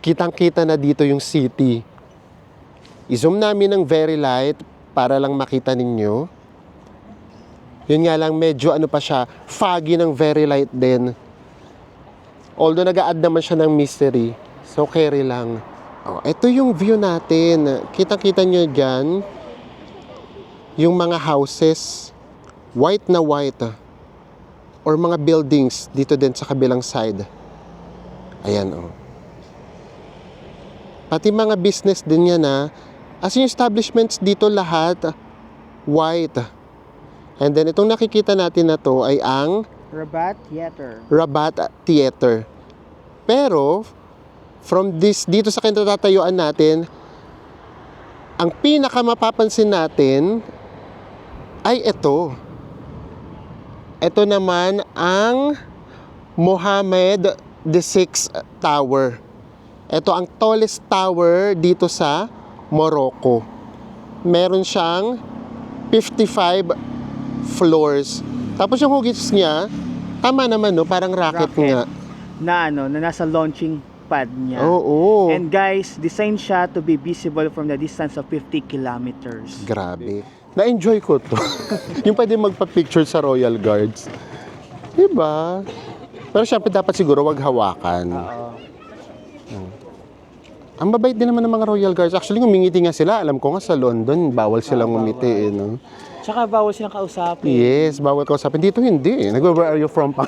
[SPEAKER 1] kitang-kita na dito yung city. I-zoom namin ng very light para lang makita ninyo. Yun nga lang, medyo ano pa siya, foggy ng very light din. Although nag-a-add naman siya ng mystery. So, carry lang. Oh, ito yung view natin. Kitang-kita nyo dyan, yung mga houses, white na white. Or mga buildings dito din sa kabilang side. Ayan, oh. Pati mga business din yan, as in establishments dito lahat, white. And then, itong nakikita natin na to ay ang
[SPEAKER 3] Rabat Theater.
[SPEAKER 1] Rabat Theater. Pero, from dito sa kinatatayuan natin, ang pinakamapapansin natin ay ito. Ito naman ang Mohammed VI Tower. Ito ang tallest tower dito sa Morocco. Meron siyang 55 floors. Tapos yung hugis niya, tama naman, no? Parang rocket nga.
[SPEAKER 3] Na nasa launching pad niya.
[SPEAKER 1] Oo.
[SPEAKER 3] And guys, designed siya to be visible from the distance of 50 kilometers.
[SPEAKER 1] Grabe. Na-enjoy ko to. Yung pwede magpa-picture sa Royal Guards. Diba? Pero syempre dapat siguro wag hawakan.
[SPEAKER 3] Oo.
[SPEAKER 1] Ang babait din naman ng mga Royal Guards. Actually, ngumingiti nga sila. Alam ko nga sa London, bawal silang ngumiti. No?
[SPEAKER 3] Tsaka bawal silang kausapin.
[SPEAKER 1] Yes, bawal kausapin. Dito hindi. Where are you from pa?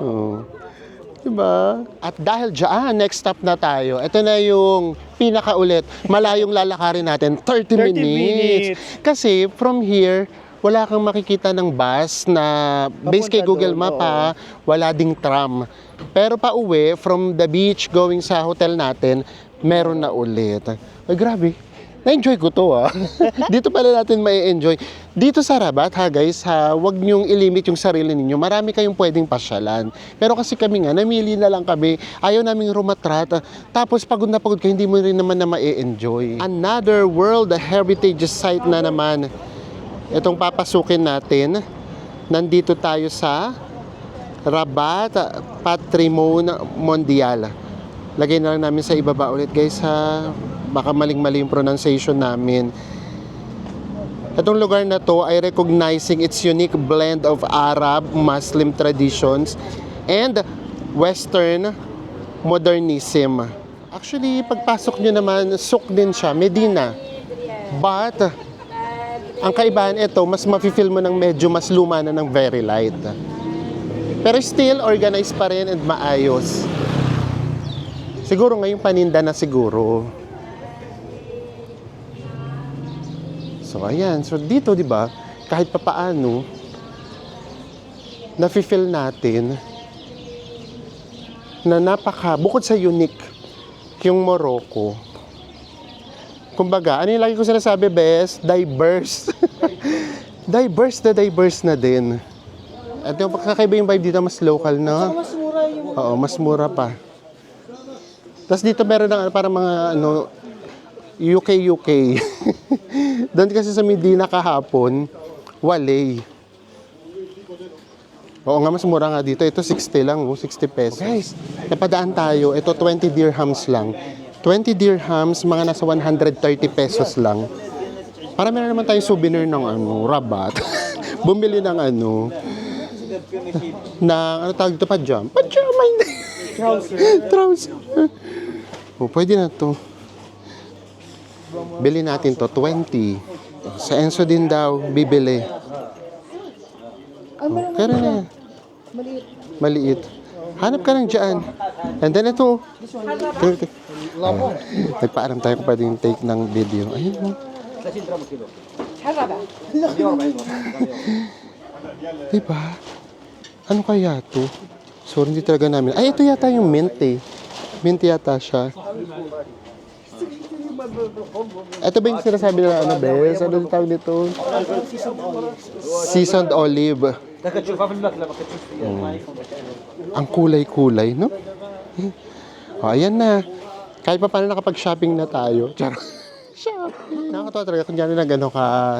[SPEAKER 1] Oo. Diba? At dahil dyan, next stop na tayo. Ito na yung pinakaulit. Malayong lalakarin natin, 30 minutes. Kasi from here, wala kang makikita ng bus na based kay Google
[SPEAKER 3] doon,
[SPEAKER 1] Map wala ding tram. Pero pa uwi, from the beach going sa hotel natin, meron na ulit. Ay, grabe. Na-enjoy ko to Dito pala natin mai-enjoy. Dito sa Rabat guys wag niyong ilimit yung sarili ninyo. Marami kayong pwedeng pasyalan. Pero kasi kami nga, namili na lang kami. Ayaw naming rumatrat. Tapos pagod na pagod ka, hindi mo rin naman na mai-enjoy. Another World Heritage Site na naman. Itong papasukin natin. Nandito tayo sa Rabat Patrimony Mondial. Lagay na lang namin sa ibaba ulit guys baka maling-mali yung pronunciation namin. Itong lugar na to ay recognizing its unique blend of Arab, Muslim traditions and Western modernism. Actually, pagpasok nyo naman, souk din siya, Medina. But, ang kaibahan ito, mas mafe-feel mo ng medyo mas luma na ng very light. Pero still, organized pa rin and maayos. Siguro ngayong paninda na siguro. So, ayan. So, dito, di ba, kahit papaano, nafe-feel natin na bukod sa unique, yung Morocco. Kumbaga, ano yung lagi ko sinasabi, best? Diverse. diverse na din. At yung pagkakaiba yung vibe dito, mas local, no?
[SPEAKER 3] Mas mura yung...
[SPEAKER 1] Oo, mas mura pa. Tapos dito meron ng parang mga UK. Doon kasi sa Medina kahapon, walay. Oo nga, mas mura nga dito. Ito 60 lang, 60 pesos. Guys, napadaan tayo. Ito 20 dirhams lang. 20 dirhams, mga nasa 130 pesos lang. Para meron naman tayong souvenir ng Rabat. Bumili ng ng tawag dito, pajama. Trouser. Oh, pwede na to. Bili natin to, 20. Sa Enzo din daw, bibili. Pero na. Maliit. Hanap ka lang dyan. And then ito. Nagpaalam tayo kung pwedeng take ng video. Ayun. Diba? Ano kaya to? Sorry, hindi talaga namin. Ay, ito yata yung mint Mint yata siya. Ito ba yung sinasabi na bes? Ano yung tawag dito? Seasoned olive. Ang kulay-kulay, no? O, ayan na. Kahit pa paano nakapag-shopping na tayo. Charot. Shopee. Nakakatawa talaga kung dyan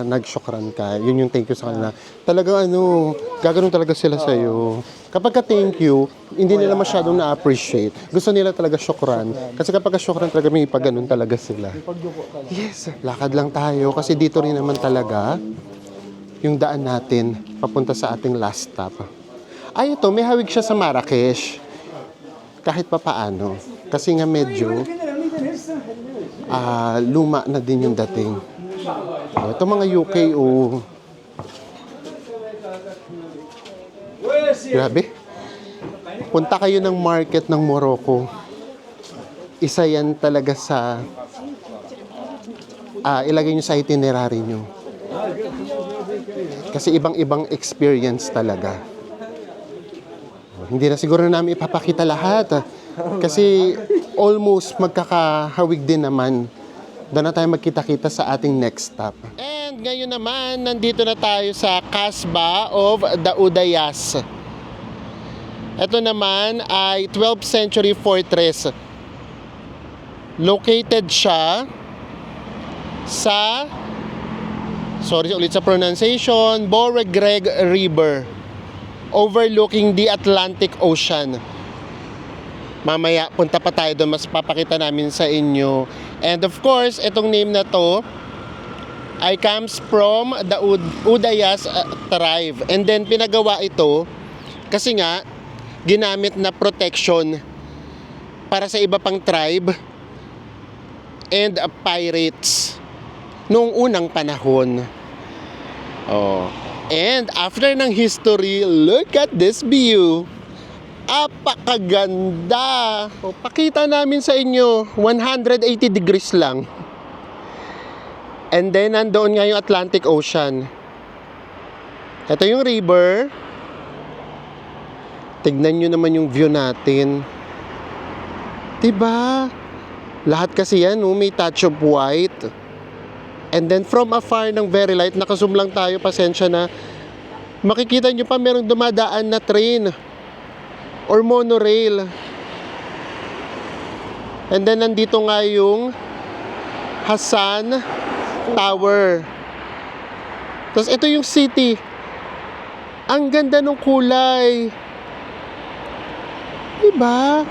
[SPEAKER 1] nag-shokran ka. Yun yung thank you sa kanila. Talagang gagano'n talaga sila sa'yo. Kapag ka thank you, hindi nila masyadong na-appreciate. Gusto nila talaga shokran. Kasi kapag ka shokran talaga, may ipaganon talaga sila. Yes, lakad lang tayo. Kasi dito rin naman talaga yung daan natin papunta sa ating last stop. Ay, ito, may hawig siya sa Marrakesh. Kahit pa paano. Kasi nga medyo luma na din yung dating. Ito mga UK, grabe. Punta kayo ng market ng Morocco. Isa yan talaga sa ilagay nyo sa itinerary nyo. Kasi ibang-ibang experience talaga. Hindi na siguro namin ipapakita lahat. Kasi almost magkakahawig din naman. Doon na tayo magkita-kita sa ating next stop. And ngayon naman, nandito na tayo sa Kasbah of the Udayas. Ito naman ay 12th century fortress. Located siya sa, sorry ulit sa pronunciation, Boregreg River, overlooking the Atlantic Ocean. Mamaya, punta pa tayo doon, mas papakita namin sa inyo. And of course, itong name na to ay comes from the Udayas tribe. And then, pinagawa ito kasi nga, ginamit na protection para sa iba pang tribe and pirates noong unang panahon. And after ng history, look at this view. Apakaganda. Pakita namin sa inyo, 180 degrees lang. And then, nandoon nga yung Atlantic Ocean. Ito yung river. Tignan nyo naman yung view natin. Diba? Lahat kasi yan, may touch of white. And then from afar ng very light, nakazoom lang tayo, pasensya na. Makikita nyo pa merong dumadaan na train or monorail. And then nandito nga yung Hassan Tower. Tapos ito yung city. Ang ganda ng kulay. Diba?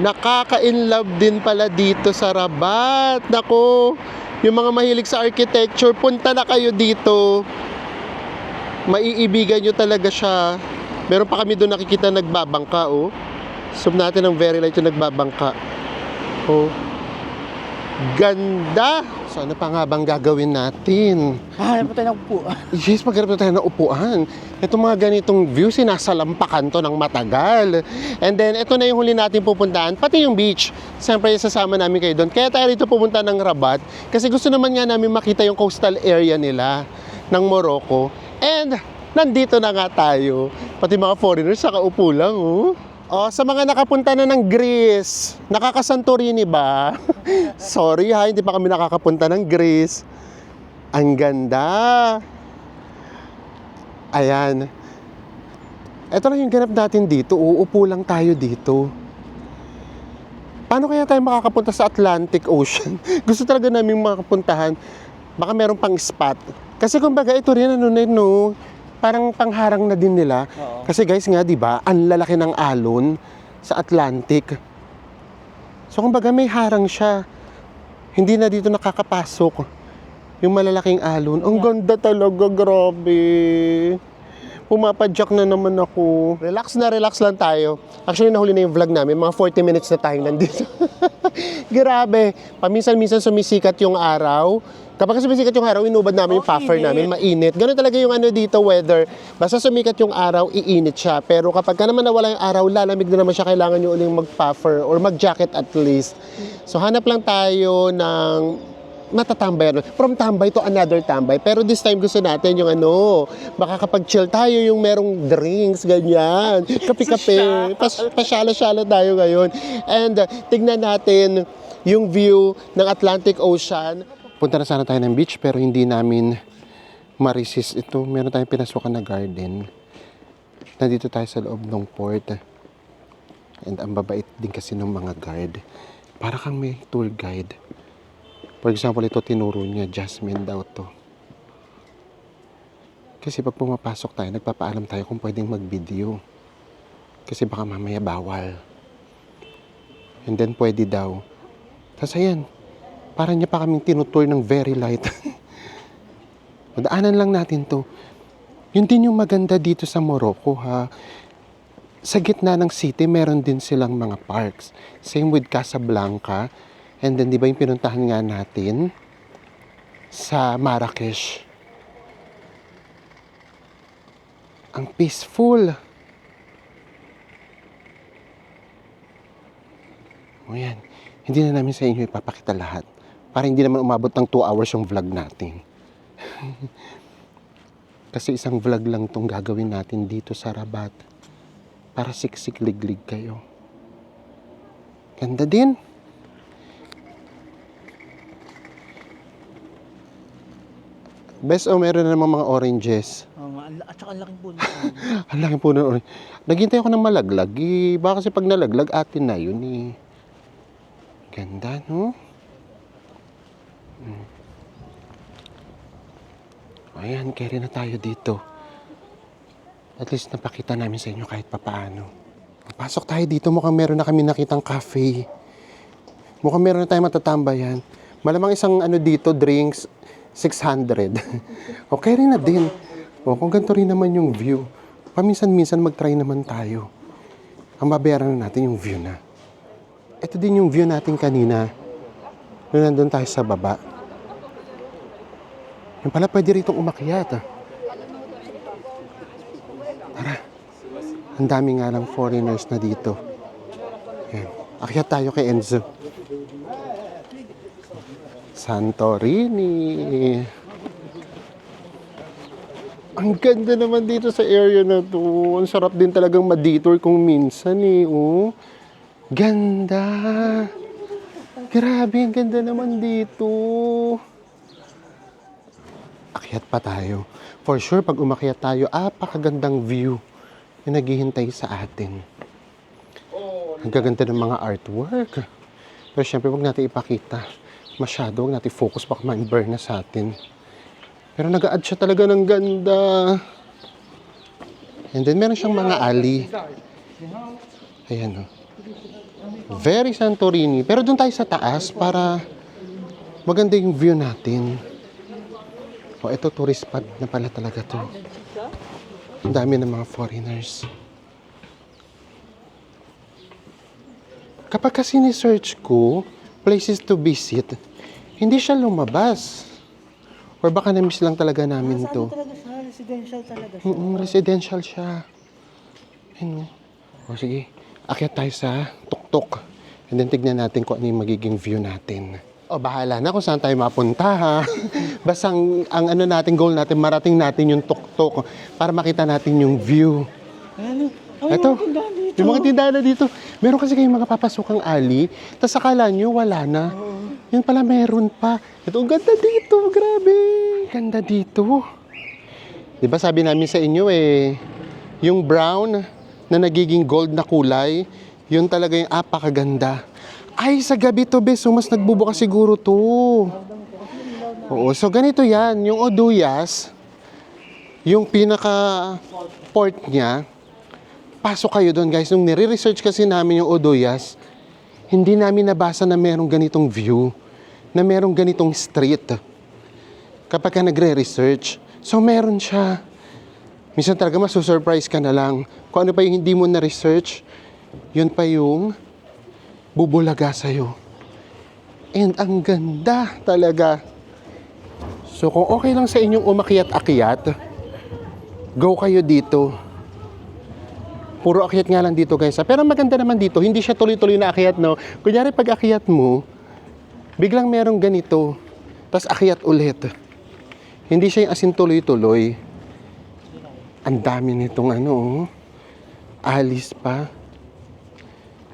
[SPEAKER 1] Nakaka-inlove din pala dito sa Rabat. Nako, yung mga mahilig sa architecture, punta na kayo dito. Maiibigan nyo talaga siya. Meron pa kami doon nakikita nagbabangka, Zoom natin ang very light yung nagbabangka. Ganda! So ano pa nga bang gagawin natin?
[SPEAKER 3] Hanap tayo ng upuan.
[SPEAKER 1] Yes, maghanap na tayo ng upuan. Itong mga ganitong view, sinasalampakan to ng matagal. And then, ito na yung huli natin pupuntahan, pati yung beach. Siyempre, sasama namin kayo doon. Kaya tayo rito pupunta ng Rabat, kasi gusto naman nga namin makita yung coastal area nila ng Morocco. And, nandito na nga tayo. Pati mga foreigners, nakaupo lang, sa mga nakapunta na ng Greece, nakaka-Santorini ba? Sorry hindi pa kami nakakapunta ng Greece. Ang ganda. Ayan. Ito lang yung ganap natin dito. Uupo lang tayo dito. Paano kaya tayo makakapunta sa Atlantic Ocean? Gusto talaga namin makapuntahan. Baka meron pang spot. Kasi kumbaga ito rin parang pangharang na din nila. Kasi guys nga, di ba, ang lalaki ng alon sa Atlantic. So kumbaga may harang siya. Hindi na dito nakakapasok yung malalaking alon. Ang ganda talaga, grabe. Pumapadyak na naman ako. Relax lang tayo. Actually, nahuli na yung vlog namin. Mga 40 minutes na tayong nandito. Grabe. Paminsan-minsan sumisikat yung araw. Kapag sumisikat yung araw, inubad namin yung puffer namin, mainit. Ganun talaga yung dito, weather. Basta sumikat yung araw, iinit siya. Pero kapag naman nawala yung araw, lalamig na naman siya, kailangan nyo uling mag-puffer or mag-jacket at least. So hanap lang tayo ng matatambay. From tambay to another tambay. Pero this time gusto natin yung makakapag-chill tayo, yung merong drinks, ganyan. Kape-kape. Pasyala-syala tayo ngayon. And tignan natin yung view ng Atlantic Ocean. Punta na sana tayo ng beach pero hindi namin ma-resist ito. Meron tayong pinasukan na garden. Nandito tayo sa loob ng port. And ang babait din kasi ng mga guard. Para kang may tour guide. For example, ito tinuro niya, Jasmine daw to. Kasi pag pumapasok tayo, nagpapaalam tayo kung pwedeng mag-video. Kasi baka mamaya bawal. And then pwede daw. Tapos ayan, parang niya pa kaming tinutour ng very light. Madaanan lang natin to. Yun din yung maganda dito sa Morocco, ha. Sa gitna ng city, meron din silang mga parks. Same with Casablanca. And then, di ba yung pinuntahan nga natin sa Marrakesh? Ang peaceful. O yan. Hindi na namin sa inyo ipapakita lahat. Para hindi naman umabot ng 2 hours yung vlog natin. Kasi isang vlog lang tong gagawin natin dito sa Rabat. Para siksik-liglig kayo. Ganda din. Best, meron na namang mga oranges.
[SPEAKER 3] At saka ang laking puno.
[SPEAKER 1] Ang laki po ng orange. Naghintay ako ng malaglag. Baka kasi pag nalaglag, atin na yun eh. Ganda, no? Ayan, carry na tayo dito. At least napakita namin sa inyo kahit papaano. Pasok tayo dito, mukhang meron na kami nakitang cafe. Mukhang meron na tayong matatambayan. Malamang isang dito, drinks, 600. Okay rin na din. O, kung ganito rin naman yung view. Paminsan-minsan mag-try naman tayo. Ang babayaran na natin yung view na. Ito din yung view natin kanina. Nung nandun tayo sa baba. Yung pala pwede ritong umakyat. Tara. Ang dami nga lang foreigners na dito. Yan. Akyat tayo kay Enzo. Santorini. Ang ganda naman dito sa area na to. Ang sarap din talagang ma-detour kung minsan eh. Oh. Ganda. Grabe, ang ganda naman dito. Akyat pa tayo. For sure, pag umakyat tayo, apakagandang view yung naghihintay sa atin. Ang gaganda ng mga artwork. Pero syempre, huwag natin ipakita. Masyado, huwag natin focus, baka ma-burn na sa atin. Pero nag-a-add siya talaga ng ganda. And then, meron siyang mga alley. Ayan, oh. Very Santorini. Pero doon tayo sa taas para maganda yung view natin. Oh, ito tourist spot na pala talaga to. Ang dami ng mga foreigners. Kapag kasi ni-search ko, places to visit, hindi siya lumabas. Or baka na-miss lang talaga namin to.
[SPEAKER 3] Talaga siya, residential talaga siya.
[SPEAKER 1] Residential siya. Ano? O sige, akyat tayo sa tuktok. And then tignan natin kung ano yung magiging view natin. O bahala na kung saan tayo mapunta, ha. Basta ang natin, goal natin, marating natin yung tuktok para makita natin yung view.
[SPEAKER 3] Ano?
[SPEAKER 1] Ito, yung mga tindahan na dito. Meron kasi kayong mga papasokang alley, tapos akala nyo wala na. Yun pala meron pa. Ito, ang ganda dito, grabe. Ganda dito. Diba sabi namin sa inyo yung brown na nagiging gold na kulay, yun talaga yung apakaganda. Ay, sa gabi to, bes. So, mas nagbubukas siguro to. Oo, so ganito yan. Yung Oduyas, yung pinaka-port niya, pasok kayo doon, guys. Nung nire-research kasi namin yung Oduyas, hindi namin nabasa na merong ganitong view, na merong ganitong street. Kapag ka nagre-research, so meron siya. Minsan talaga masusurprise ka na lang. Kung ano pa yung hindi mo na-research, yun pa yung bubulaga sa'yo. And ang ganda talaga. So kung okay lang sa inyong umakyat-akyat, go kayo dito. Puro akyat nga lang dito, guys. Pero maganda naman dito, hindi siya tuloy-tuloy na akyat, no? Kunyari pag akyat mo, biglang merong ganito, tapos akyat ulit. Hindi siya yung asin tuloy-tuloy. Ang dami nitong alis pa.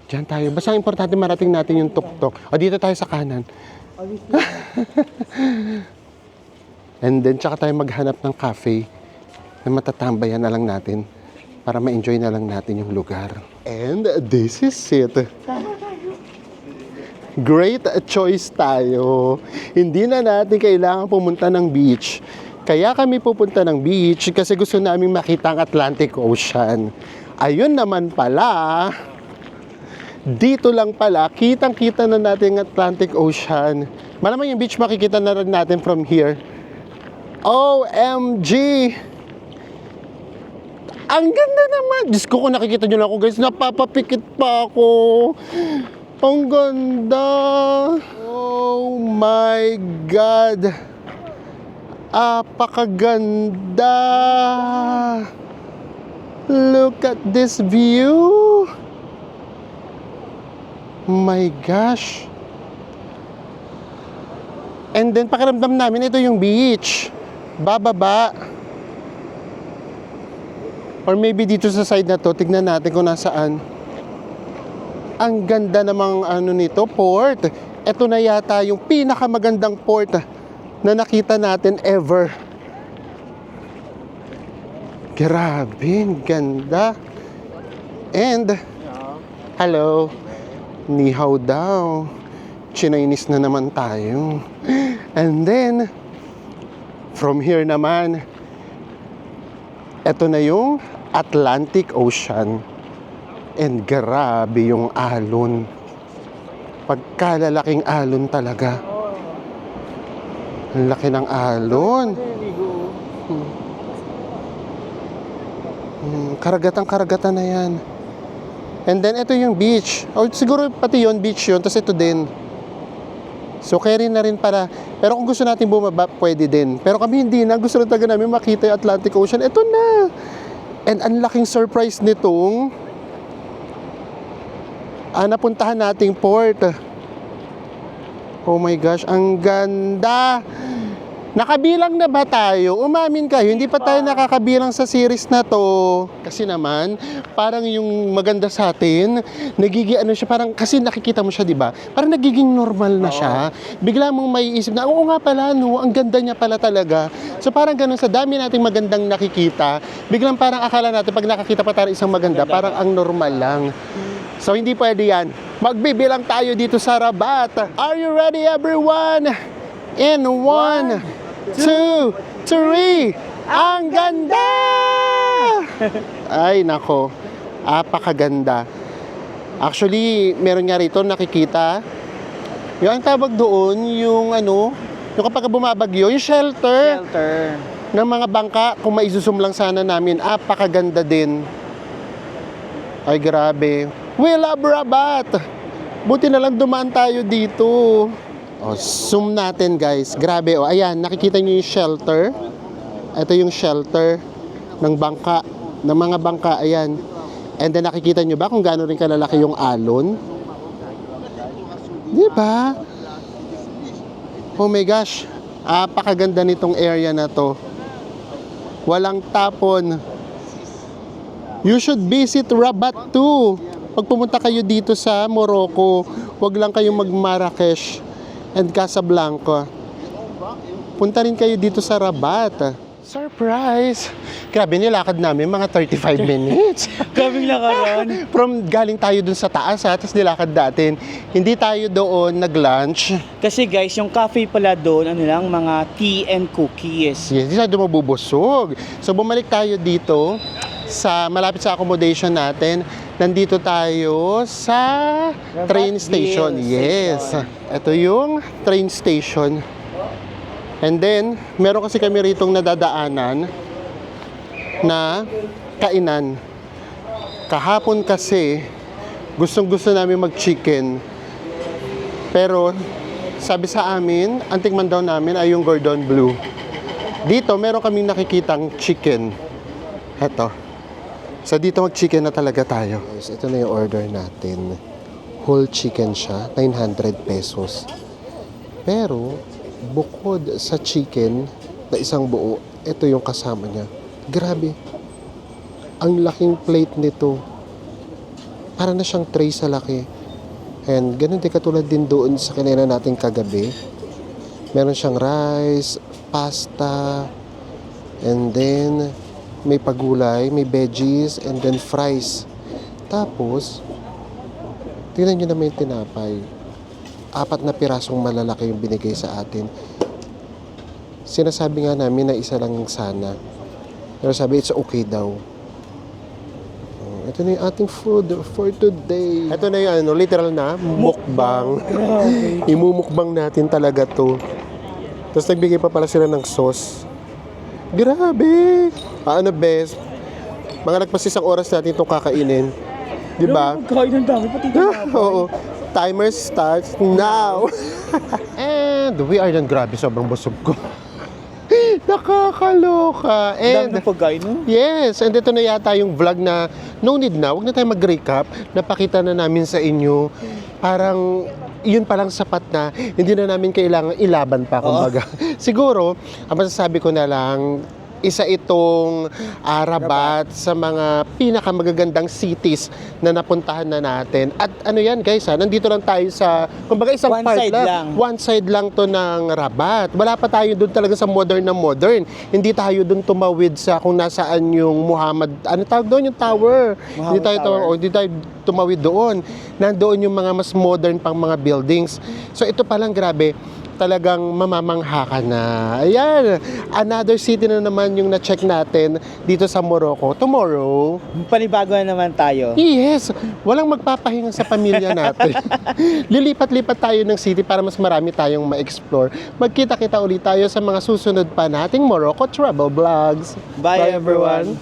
[SPEAKER 1] Diyan tayo. Basta importante marating natin yung tuktok. O, dito tayo sa kanan. And then, tsaka tayo maghanap ng cafe na matatambayan na lang natin para ma-enjoy na lang natin yung lugar. And this is it. great choice tayo. Hindi na natin kailangan pumunta ng beach. Kaya kami pupunta ng beach kasi gusto namin makita ang Atlantic Ocean. Ayun naman pala, dito lang pala, kitang-kita na natin ang Atlantic Ocean. Malamang yung beach makikita na rin natin from here. OMG! Ang ganda naman! Diyos ko, kung nakikita nyo lang ako guys, napapapikit pa ako. Ang ganda! Oh my God! Apakaganda! Look at this view! My gosh! And then pakiramdam namin ito yung beach. Bababa. Or maybe dito sa side na to, tignan natin kung nasaan. Ang ganda namang nito, port. Ito na yata yung pinakamagandang port na nakita natin ever. Grabe, ang ganda. And, hello. Ni hao daw. Chinainis na naman tayo. And then, from here naman, eto na yung Atlantic Ocean. And grabe yung alon. Pagkalalaking alon talaga. Ang laki ng alon. Karagatan na yan. And then ito yung beach. O siguro pati yon beach yun. Tapos ito din. So carry na rin para. Pero kung gusto natin bumaba, pwede din. Pero kami hindi na. Gusto na talaga namin makita yung Atlantic Ocean. Ito na. And ang laking surprise nitong napuntahan nating port. Oh my gosh, ang ganda. Nakabilang na ba tayo? Umamin kayo, hindi pa tayo nakakabilang sa series na to. Kasi naman, parang yung maganda sa atin, nagiging siya, parang, kasi nakikita mo siya, di ba? Parang nagiging normal na siya. Bigla mong maiisip na, oo nga pala, no, ang ganda niya pala talaga. So parang ganun, sa dami nating magandang nakikita, biglang parang akala natin, pag nakakita pa tayo isang maganda, parang ang normal lang. So hindi pwede yan. Magbibilang tayo dito sa Rabat. Are you ready, everyone? In 1, 2, 3. Ang ganda! Ay, nako. Apakaganda. Actually, meron nga rito nakikita. Yung ang tawag doon, yung yung kapag bumabagyo, yung shelter ng mga bangka, kung maisusum lang sana namin, apakaganda din. Ay, grabe. We love Rabat! Buti na lang dumaan tayo dito. O, zoom natin guys. Grabe, o ayan, nakikita nyo yung shelter. Ito yung shelter ng bangka, ng mga bangka, ayan. And then nakikita nyo ba kung gaano rin kalalaki yung alon? Di ba? Oh my gosh, apakaganda nitong area na to. Walang tapon. You should visit Rabat too. Pag pumunta kayo dito sa Morocco, wag lang kayong mag-Marrakesh and Casablanca. Punta rin kayo dito sa Rabat. Surprise! Grabe, nilakad namin mga 35 minutes.
[SPEAKER 3] Kaming lakaran.
[SPEAKER 1] From galing tayo dun sa taas, tapos nilakad natin. Hindi tayo doon nag-lunch.
[SPEAKER 3] Kasi guys, yung cafe pala doon, mga tea and cookies.
[SPEAKER 1] Yes, hindi tayo mabubusog. So bumalik tayo dito sa malapit sa accommodation natin. Nandito tayo sa train station. Yes. Ito yung train station. And then, meron kasi kami ritong nadadaanan na kainan. Kahapon kasi, gustong-gusto namin mag-chicken. Pero, sabi sa amin, ang tikman daw namin ay yung Gordon Bleu. Dito, meron kaming nakikitang chicken. Eto. So, dito mag-chicken na talaga tayo. Guys, ito na yung order natin. Whole chicken siya, 900 pesos. Pero, bukod sa chicken na isang buo, ito yung kasama niya. Grabe. Ang laking plate nito. Para na siyang tray sa laki. And ganun din katulad din doon sa kinain natin kagabi. Meron siyang rice, pasta, and then may pagulay, may veggies, and then fries. Tapos, tingnan nyo naman yung tinapay. 4 na pirasong malalaki yung binigay sa atin. Sinasabi nga namin na isa lang sana. Pero sabi, it's okay daw. Ito na yung ating food for today. Ito na yung literal na mukbang. Imumukbang natin talaga to. Tapos nagbigay pa pala sila ng sauce. Grabe! Paano best? Mga nagpas isang oras natin itong kakainin. Di ba?
[SPEAKER 3] Kain ng dami, pati
[SPEAKER 1] Oo. Timer starts now. And we are done. Grabe, sobrang busog ko. Nakakaloka.
[SPEAKER 3] Dami
[SPEAKER 1] And
[SPEAKER 3] ng pagkain, no?
[SPEAKER 1] yes, and ito na yata yung vlog na no need na, huwag na tayo mag-recap. Napakita na namin sa inyo. Parang yun palang sapat na, hindi na namin kailangan ilaban pa, kumbaga. Siguro, ang masasabi ko na lang, isa itong Rabat sa mga pinakamagagandang cities na napuntahan na natin. At ano yan guys, nandito lang tayo sa, kumbaga isang
[SPEAKER 3] One
[SPEAKER 1] part
[SPEAKER 3] side lang.
[SPEAKER 1] One side lang to ng Rabat. Wala pa tayo doon talaga sa modern na modern. Hindi tayo doon tumawid sa kung nasaan yung Muhammad, ano tawag doon, yung tower. Hindi tayo
[SPEAKER 3] Tower.
[SPEAKER 1] hindi tayo tumawid doon. Nandoon yung mga mas modern pang mga buildings. So ito palang grabe, talagang mamamangha ka na. Ayan, another city na naman yung na-check natin dito sa Morocco. Tomorrow,
[SPEAKER 3] Panibago na naman tayo.
[SPEAKER 1] yes, walang magpapahinga sa pamilya natin. Lilipat-lipat tayo ng city para mas marami tayong ma-explore. Magkita-kita ulit tayo sa mga susunod pa nating Morocco travel vlogs.
[SPEAKER 3] Bye, everyone.